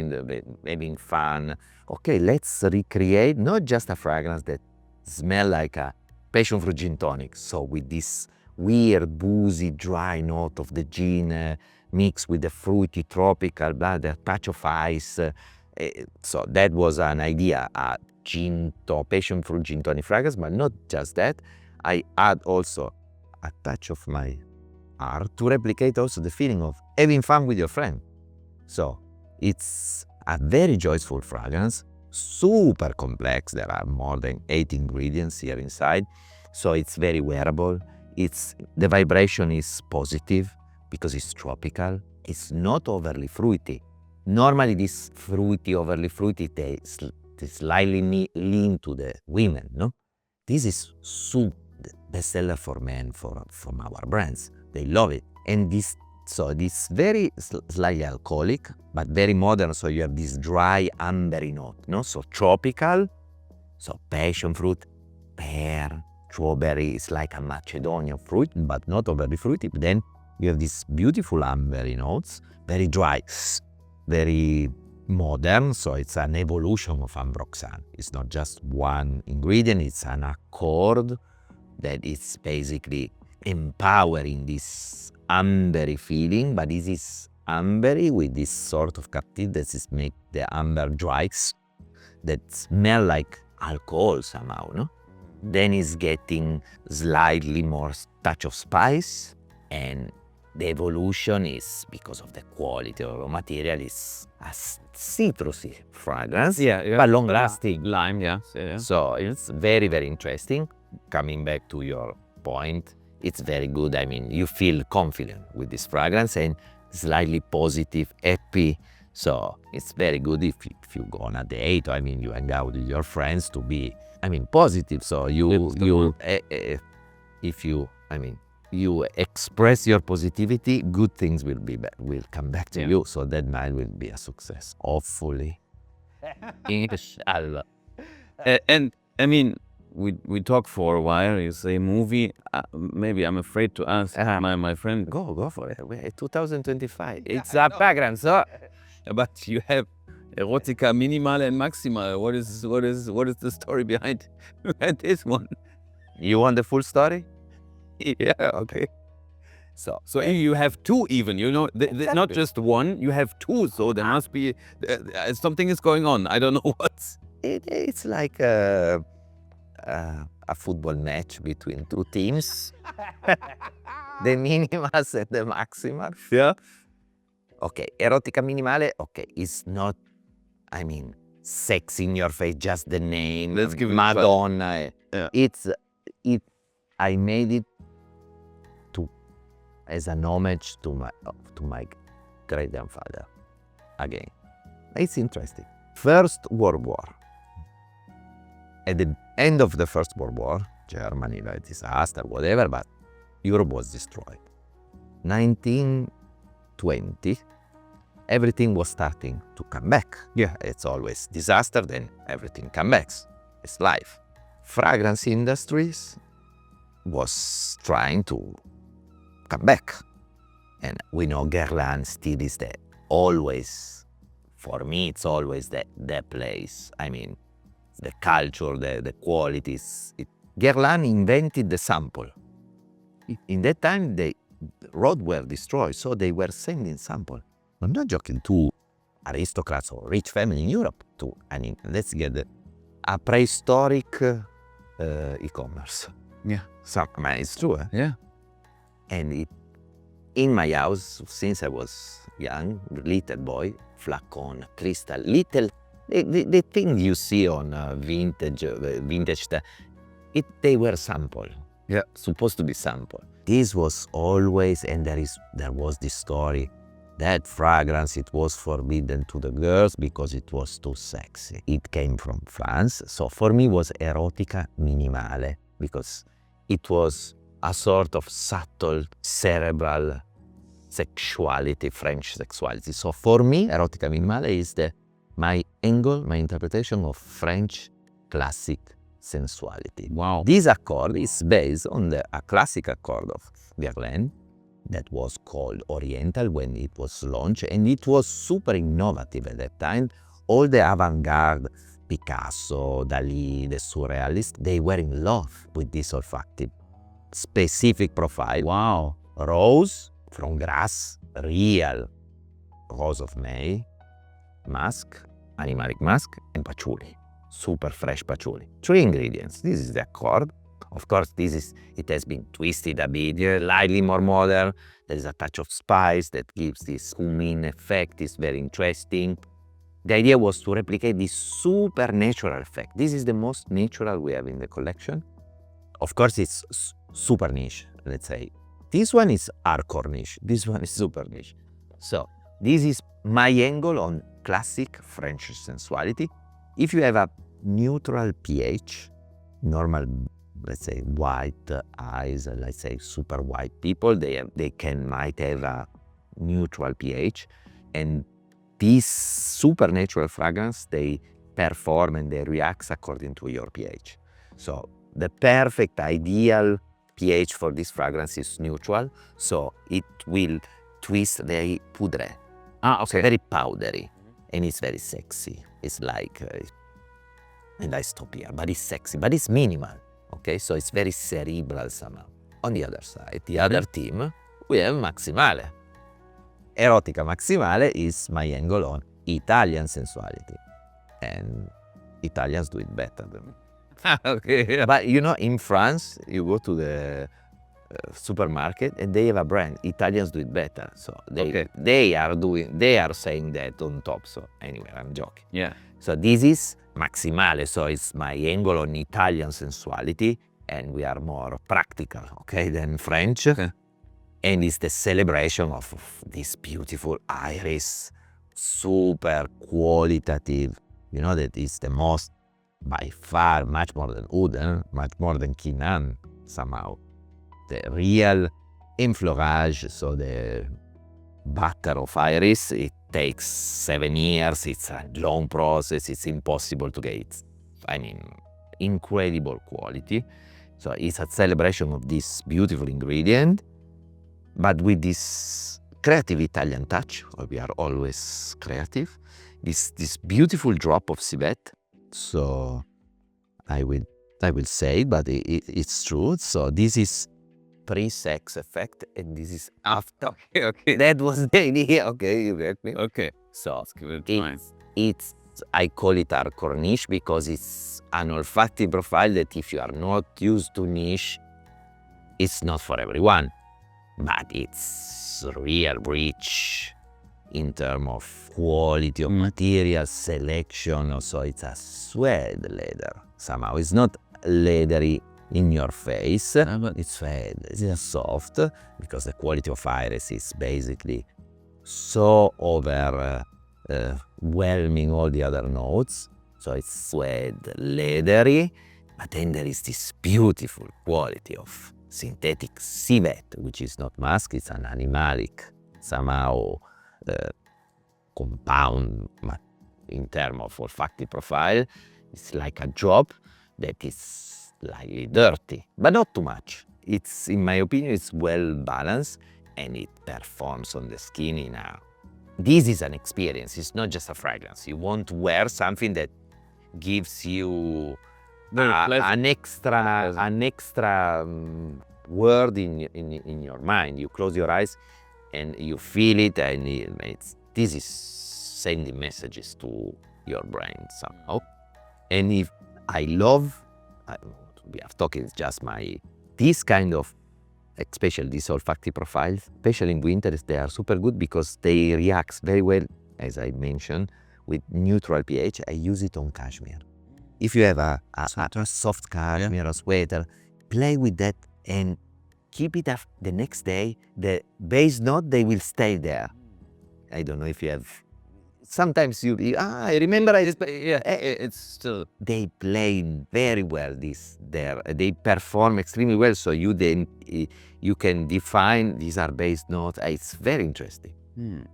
[SPEAKER 2] having fun. Okay, let's recreate not just a fragrance that smell like a passion fruit gin tonic. So with this weird, boozy, dry note of the gin mixed with the fruity, tropical, the touch of ice. So that was an idea, a passion fruit gin tonic fragrance, but not just that. I add also a touch of my art to replicate also the feeling of having fun with your friend. So it's a very joyful fragrance, super complex. There are more than 8 ingredients here inside. So it's very wearable. The vibration is positive because it's tropical. It's not overly fruity. Normally this overly fruity taste slightly lean to the women, no? This is super bestseller for men from our brands. They love it. And this very slightly alcoholic, but very modern. So you have this dry ambery note, no? So tropical, so passion fruit, pear, strawberry. It's like a Macedonian fruit, but not overly fruity. But then you have these beautiful ambery notes, very dry, very modern. So it's an evolution of Ambroxan. It's not just one ingredient, it's an accord that is basically empowering this ambery feeling, but this is ambery with this sort of captive that is make the amber dries that smell like alcohol somehow, no? Then it's getting slightly more touch of spice, and the evolution is because of the quality of the material. Is a citrusy fragrance, but long lasting.
[SPEAKER 1] Lime, yeah.
[SPEAKER 2] So it's very, very interesting. Coming back to your point, it's very good. I mean, you feel confident with this fragrance and slightly positive, happy. So it's very good if you go on a date, or I mean, you hang out with your friends to be, I mean, positive. So if you express your positivity, good things will come back to you. So that night will be a success, hopefully.
[SPEAKER 1] Inshallah. And I mean, we talk for a while. You say movie. Maybe I'm afraid to ask my friend.
[SPEAKER 2] Go for it. We're 2025. It's a fragrance, huh?
[SPEAKER 1] But you have erotica minimal and maximal. What is the story behind this one?
[SPEAKER 2] You want the full story?
[SPEAKER 1] Yeah. Okay. So you have two even. You know, not just one. You have two. So there must be something is going on. I don't know what's.
[SPEAKER 2] It's like a football match between two teams. The minimas and the maximal.
[SPEAKER 1] Yeah.
[SPEAKER 2] Okay, erotica minimale, okay, it's not, I mean, sex in your face, just the name.
[SPEAKER 1] Let's give it
[SPEAKER 2] Madonna.
[SPEAKER 1] Yeah.
[SPEAKER 2] I made it as an homage to my great grandfather. Again, it's interesting. First World War. At the end of the First World War, Germany, like disaster, whatever, but Europe was destroyed. 1920, everything was starting to come back. Yeah, it's always disaster, then everything comes back. It's life. Fragrance industries was trying to come back. And we know Guerlain still is the always, for me, it's always the place. I mean, the culture, the qualities. Guerlain invented the sample. In that time, the roads were destroyed, so they were sending sample. I'm not joking, to aristocrats or rich family in Europe. Let's get a prehistoric e-commerce.
[SPEAKER 1] Yeah.
[SPEAKER 2] It's true.
[SPEAKER 1] Yeah.
[SPEAKER 2] And in my house, since I was young, little boy, flacon, crystal, little, the thing you see on vintage they were sample.
[SPEAKER 1] Yeah.
[SPEAKER 2] Supposed to be sample. This was always, and there was this story, that fragrance, it was forbidden to the girls because it was too sexy. It came from France, so for me it was erotica minimale, because it was a sort of subtle cerebral sexuality, French sexuality. So for me, erotica minimale is my angle, my interpretation of French classic sensuality.
[SPEAKER 1] Wow.
[SPEAKER 2] This accord is based on a classic accord of Verlaine that was called Oriental when it was launched, and it was super innovative at that time. All the avant-garde, Picasso, Dali, the surrealists, they were in love with this olfactive specific profile.
[SPEAKER 1] Wow.
[SPEAKER 2] Rose from grass, real rose of May, musk, animalic musk, and patchouli, super fresh patchouli. 3 ingredients. This is the accord. Of course, it has been twisted a bit, slightly more modern. There is a touch of spice that gives this hummin effect. It's very interesting. The idea was to replicate this super natural effect. This is the most natural we have in the collection. Of course, it's super niche, let's say. This one is hardcore niche. This one is super niche. So this is my angle on classic French sensuality. If you have a neutral pH, normal, let's say, white eyes, let's say super white people, they might have a neutral pH, and this supernatural fragrance, they perform and they react according to your pH. So the perfect ideal pH for this fragrance is neutral, so it will twist very poudre.
[SPEAKER 1] Okay.
[SPEAKER 2] Very powdery, and it's very sexy. It's like, and I stop here, but it's sexy, but it's minimal. Okay, so it's very cerebral somehow. On the other side, the other team, we have Maximale. Erotica Maximale is my angle on Italian sensuality, and Italians do it better than me.
[SPEAKER 1] Okay.
[SPEAKER 2] But in France, you go to the supermarket and they have a brand. Italians do it better, so they are saying that on top. So anyway, I'm joking.
[SPEAKER 1] Yeah.
[SPEAKER 2] So this is Maximale, so it's my angle on Italian sensuality, and we are more practical, than French.
[SPEAKER 1] Okay.
[SPEAKER 2] And it's the celebration of this beautiful iris, super qualitative. That is the most, by far, much more than Oud, much more than Quinan, somehow. The real enfleurage, so the butter of iris, it takes 7 years, it's a long process, it's impossible to get. Incredible quality. So it's a celebration of this beautiful ingredient, but with this creative Italian touch. We are always creative. This beautiful drop of civet. So I will say, but it's true. So this is pre-sex effect, and this is after.
[SPEAKER 1] Okay.
[SPEAKER 2] That was the idea. Okay, you get me.
[SPEAKER 1] Okay.
[SPEAKER 2] So
[SPEAKER 1] Let's give it a try.
[SPEAKER 2] it's I call it hardcore niche because it's an olfactive profile that if you are not used to niche, it's not for everyone. But it's real rich in terms of quality of material, selection. So it's a suede leather somehow. It's not leathery in your face, but it's suede. It's just soft because the quality of iris is basically so overwhelming all the other notes. So it's suede, leathery, but then there is this beautiful quality of synthetic civet, which is not musk, it's an animalic, somehow compound, but in terms of olfactive profile, it's like a job that is slightly dirty, but not too much. It's, in my opinion, it's well balanced, and it performs on the skin in a... This is an experience, it's not just a fragrance. You want to wear something that gives you an extra word in your mind. You close your eyes and you feel it, and this is sending messages to your brain somehow. And if I love, we are talking just this kind of, especially these olfactive profiles, especially in winter, they are super good because they react very well, as I mentioned, with neutral pH. I use it on cashmere. If you have a soft cashmere or sweater, play with that and keep it up the next day. The base note, they will stay there. I don't know if you have... Sometimes I remember
[SPEAKER 1] it's still...
[SPEAKER 2] They play very well they perform extremely well, so you can define these are base notes. It's very interesting.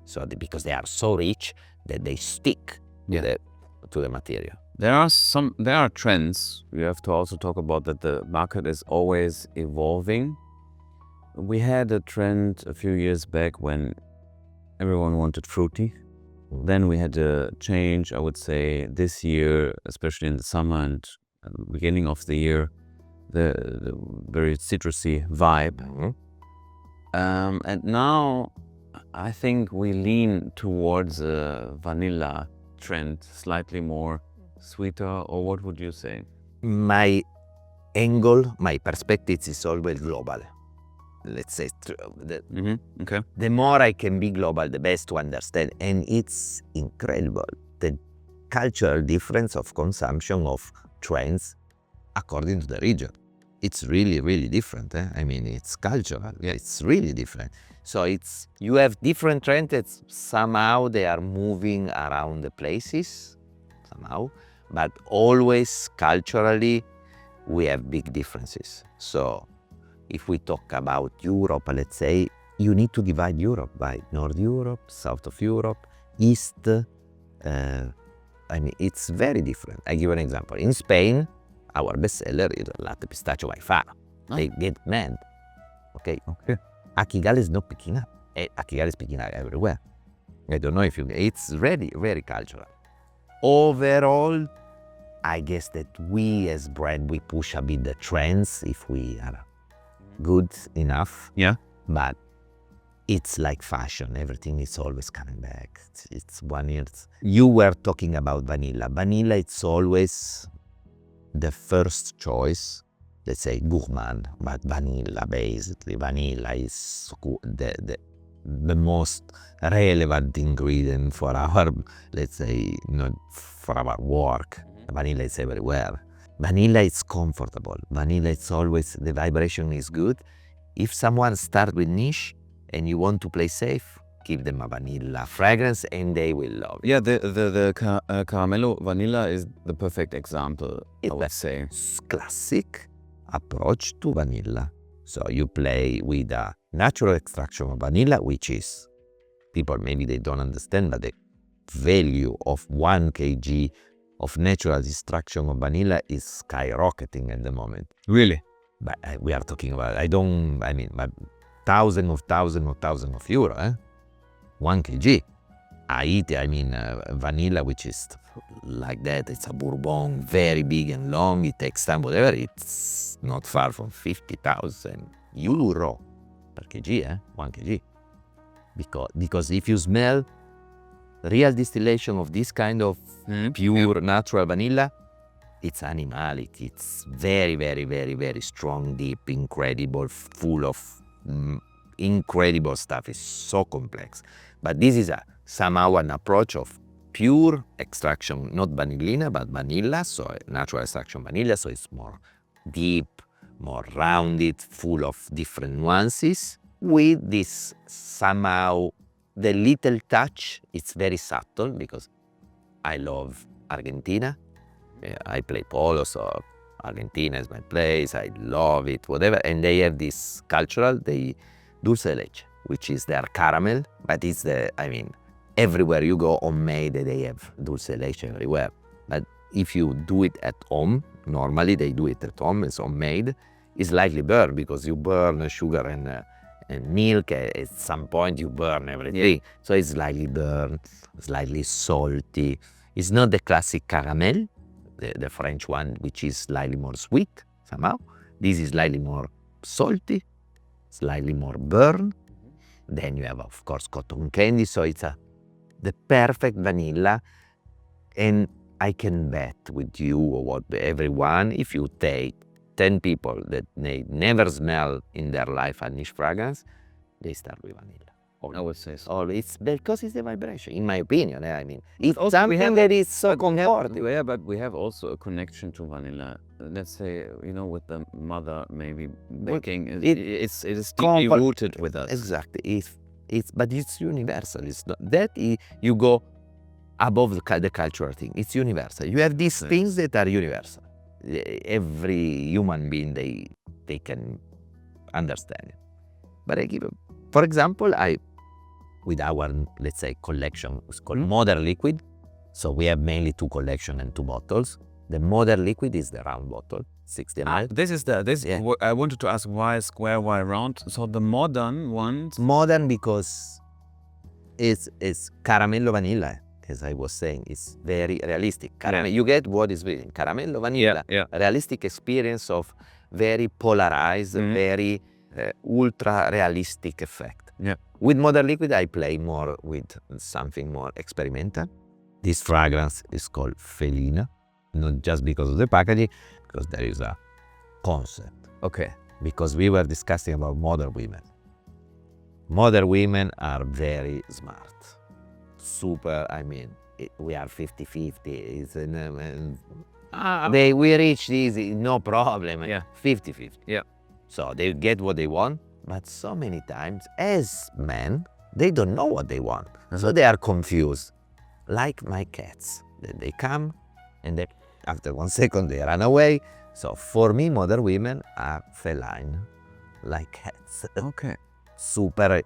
[SPEAKER 2] So because they are so rich that they stick to the material.
[SPEAKER 1] There are trends. We have to also talk about that the market is always evolving. We had a trend a few years back when everyone wanted fruity. Then we had a change, I would say, this year, especially in the summer and beginning of the year, the very citrusy vibe. And now I think we lean towards a vanilla trend, slightly more sweeter, or what would you say?
[SPEAKER 2] My angle, my perspective is always global. Let's say
[SPEAKER 1] Okay.
[SPEAKER 2] the more I can be global, the best to understand. And it's incredible, the cultural difference of consumption of trends according to the region. It's really, really different. I mean, it's cultural. Yeah, it's really different. So you have different trends that somehow they are moving around the places, somehow, but always culturally we have big differences. So if we talk about Europe, let's say, you need to divide Europe by North Europe, South of Europe, East. I mean, it's very different. I give an example. In Spain, our bestseller is latte pistachio by far. They get mad. Okay. Akigala is not picking up. Akigala is picking up everywhere. I don't know if it's really very cultural. Overall, I guess that we as brand, we push a bit the trends if we are good enough.
[SPEAKER 1] Yeah.
[SPEAKER 2] But it's like fashion. Everything is always coming back. It's 1 year. You were talking about vanilla. Vanilla, it's always the first choice. Let's say gourmand, but vanilla, basically. Vanilla is the most relevant ingredient for our, let's say, for our work. Vanilla is everywhere. Vanilla is comfortable. Vanilla, it's always, the vibration is good. If someone starts with niche and you want to play safe, give them a vanilla fragrance and they will love it.
[SPEAKER 1] Yeah, the caramello vanilla is the perfect example, I would say.
[SPEAKER 2] Classic approach to vanilla. So you play with a natural extraction of vanilla, which is, people maybe they don't understand, but the value of 1 kg of natural extraction of vanilla is skyrocketing at the moment.
[SPEAKER 1] Really?
[SPEAKER 2] But we are talking about, but thousands of euro, 1 kg. Vanilla, which is like that, it's a bourbon, very big and long, it takes time, whatever, it's not far from 50,000 euro per kg, 1 kg. Because if you smell real distillation of this kind of pure natural vanilla, it's animality, it's very, very, very, very strong, deep, incredible, full of incredible stuff. It's so complex. But this is somehow an approach of pure extraction, not vanillina, but vanilla, so natural extraction vanilla, so it's more deep, more rounded, full of different nuances, with this somehow, the little touch, it's very subtle, because I love Argentina. I play polo, so Argentina is my place, I love it, whatever, and they have this cultural, dulce de leche, which is their caramel, but it's everywhere you go, homemade, they have dulce de leche everywhere. But if you do it at home, normally they do it at home, it's homemade, it's slightly burned, because you burn sugar and milk, at some point you burn everything. So it's slightly burned, slightly salty. It's not the classic caramel, the French one, which is slightly more sweet somehow. This is slightly more salty, slightly more burn. Then you have, of course, cotton candy, so it's the perfect vanilla. And I can bet with you or everyone, if you take 10 people that they never smell in their life a niche fragrance, they start with vanilla.
[SPEAKER 1] I would say so.
[SPEAKER 2] It's because it's the vibration, in my opinion. It's something that is so comforting.
[SPEAKER 1] Yeah, but we have also a connection to vanilla. Let's say, with the mother maybe baking, it is deeply rooted with us.
[SPEAKER 2] Exactly. But it's universal. It's not that you go above the cultural thing. It's universal. You have these things that are universal. Every human being, they can understand it. But for example, with our, let's say, collection, it's called Modern Liquid. So we have mainly 2 collections and 2 bottles. The modern liquid is the round bottle, 60 ml.
[SPEAKER 1] I wanted to ask why square, why round. So the modern ones.
[SPEAKER 2] Modern because it's caramello vanilla, as I was saying. It's very realistic. You get what is written. Caramello vanilla. Realistic experience of very polarized, very ultra realistic effect. With modern liquid, I play more with something more experimental. This fragrance is called Felina, not just because of the packaging, because there is a concept.
[SPEAKER 1] Okay.
[SPEAKER 2] Because we were discussing about modern women. Modern women are very smart. Super, I mean, we are 50-50. We reach easy, no problem. 50-50.
[SPEAKER 1] Yeah.
[SPEAKER 2] So they get what they want, but so many times, as men, they don't know what they want. So they are confused. Like my cats. They come and after 1 second they run away. So for me, modern women are feline, like cats.
[SPEAKER 1] Okay.
[SPEAKER 2] Super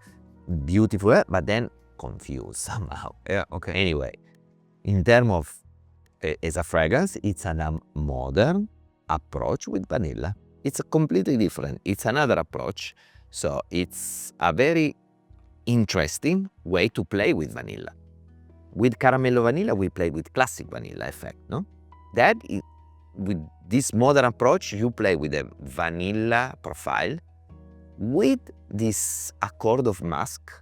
[SPEAKER 2] beautiful, but then confused somehow.
[SPEAKER 1] Yeah, okay.
[SPEAKER 2] Anyway, in terms of as a fragrance, it's a modern approach with vanilla. It's completely different. It's another approach. So it's a very interesting way to play with vanilla. With caramello vanilla, we play with classic vanilla effect, no? With this modern approach, you play with a vanilla profile with this accord of musk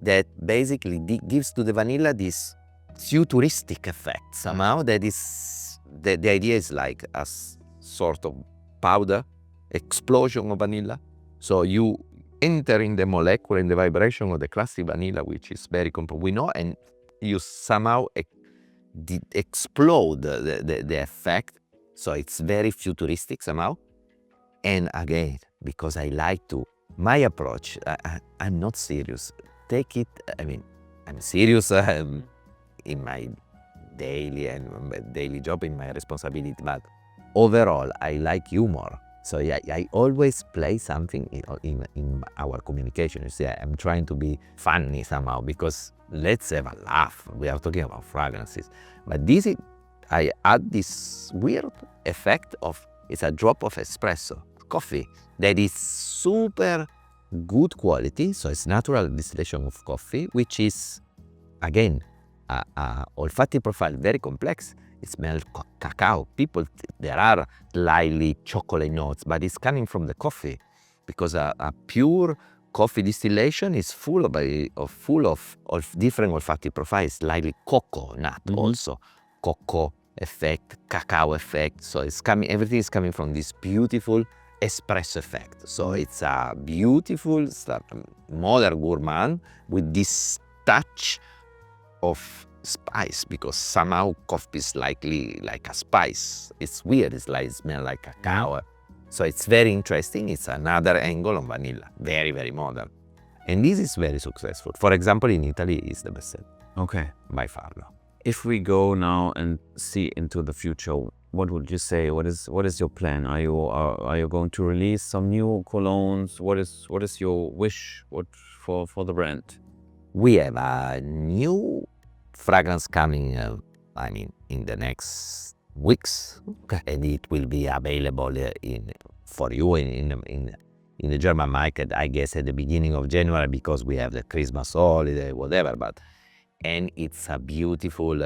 [SPEAKER 2] that basically gives to the vanilla this futuristic effect somehow. That is, the idea is like a sort of powder explosion of vanilla. So you enter in the molecule and the vibration of the classic vanilla, which is very we know, and you somehow explode the effect. So it's very futuristic somehow. And again, because I like to, my approach, I'm not serious. Take it, I mean, I'm serious in my daily job, in my responsibility, but overall, I like humor. So I always play something in our communication. You see, I'm trying to be funny somehow, because let's have a laugh. We are talking about fragrances. But I add this weird effect of, it's a drop of espresso, coffee, that is super good quality. So it's natural distillation of coffee, which is, again, a olfactory profile, very complex. It smells cacao. There are slightly chocolate notes, but it's coming from the coffee, because a pure coffee distillation is full of different olfactory profiles, slightly cocoa nut also, cocoa effect, cacao effect. So it's coming, everything is coming from this beautiful espresso effect. So it's a beautiful modern gourmand with this touch of spice, because somehow coffee is likely like a spice. It's weird. It's like, it smells like cacao. So it's very interesting. It's another angle on vanilla. Very, very modern. And this is very successful. For example, in Italy, it's the best seller.
[SPEAKER 1] Okay.
[SPEAKER 2] By far.
[SPEAKER 1] If we go now and see into the future, what would you say? What is your plan? Are you going to release some new colognes? What is your wish for the brand?
[SPEAKER 2] We have a new fragrance coming, in the next weeks, and it will be available for you in the German market, I guess, at the beginning of January, because we have the Christmas holiday, whatever. And it's a beautiful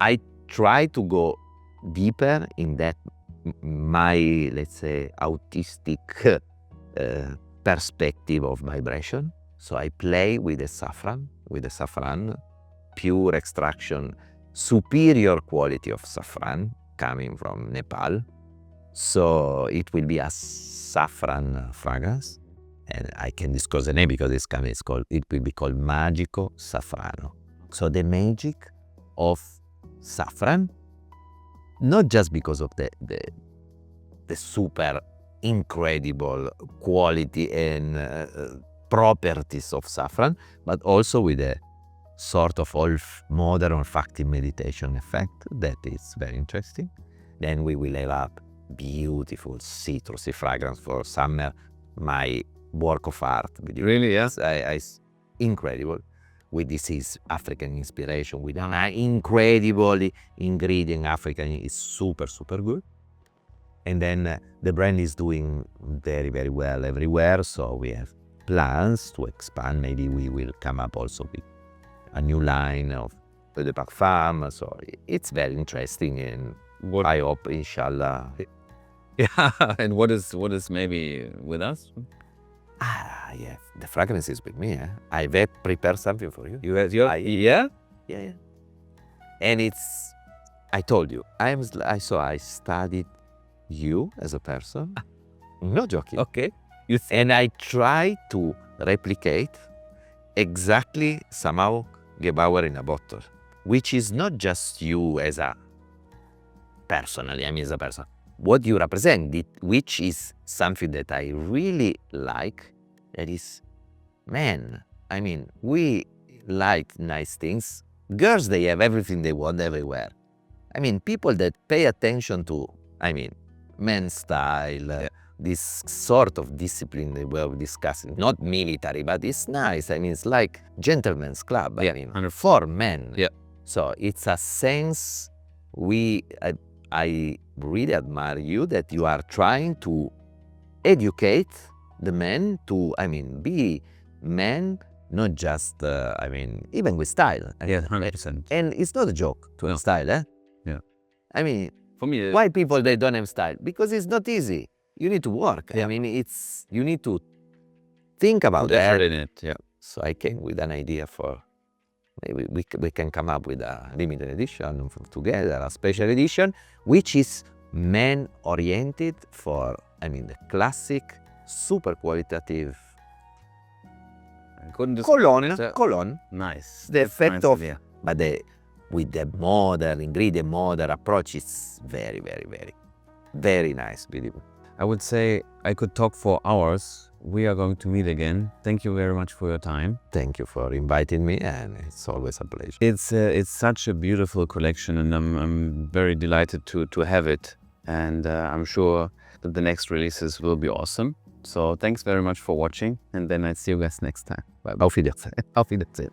[SPEAKER 2] I try to go deeper in that, my, let's say, autistic perspective of vibration. So I play with the saffron, pure extraction, superior quality of saffron coming from Nepal. So it will be a saffron fragrance, and I can discuss the name because it will be called Magico Safrano. So the magic of saffron, not just because of the super incredible quality and properties of saffron, but also with a sort of modern olfactory meditation effect that is very interesting. Then we will have a beautiful citrusy fragrance for summer, my work of art.
[SPEAKER 1] Really, yeah?
[SPEAKER 2] Incredible. with this is African inspiration, with an incredible ingredient. African is super, super good. And then the brand is doing very, very well everywhere. So we have plans to expand. Maybe we will come up also with a new line of the Perfume. So it's very interesting, and I hope, inshallah.
[SPEAKER 1] Yeah, and what is maybe with us?
[SPEAKER 2] Yeah, the fragrance is with me. I will prepare something for you.
[SPEAKER 1] Yeah?
[SPEAKER 2] Yeah. And it's, I told you, I studied you as a person. No joking.
[SPEAKER 1] Okay.
[SPEAKER 2] And I try to replicate exactly somehow Gebauer in a bottle, which is not just you as a personally, as a person. What you represent, which is something that I really like, that is, man, we like nice things. Girls, they have everything they want everywhere. People that pay attention to, men's style, this sort of discipline that we were discussing, not military, but it's nice. It's like gentleman's club, for men.
[SPEAKER 1] Yeah.
[SPEAKER 2] So it's a sense I really admire you that you are trying to educate the men to, be men, not just, even with style.
[SPEAKER 1] Yeah, 100%.
[SPEAKER 2] And it's not a joke to have style,
[SPEAKER 1] Yeah.
[SPEAKER 2] For me, why people they don't have style? Because it's not easy. You need to work.
[SPEAKER 1] Yeah.
[SPEAKER 2] You need to think about
[SPEAKER 1] Put effort
[SPEAKER 2] that.
[SPEAKER 1] in it, yeah.
[SPEAKER 2] So I came with an idea for maybe we can come up with a limited edition together, a special edition, which is men-oriented for, the classic, super qualitative cologne.
[SPEAKER 1] Nice.
[SPEAKER 2] The effect
[SPEAKER 1] nice
[SPEAKER 2] of,
[SPEAKER 1] idea.
[SPEAKER 2] but with the modern ingredient, modern approach, it's very, very, very, very nice, beautiful.
[SPEAKER 1] I would say I could talk for hours. We are going to meet again. Thank you very much for your time.
[SPEAKER 2] Thank you for inviting me, and it's always a pleasure.
[SPEAKER 1] It's such a beautiful collection, and I'm very delighted to have it. And I'm sure that the next releases will be awesome. So thanks very much for watching, and then I see you guys next time. Bye.
[SPEAKER 2] Auf Wiedersehen.
[SPEAKER 1] Auf Wiedersehen.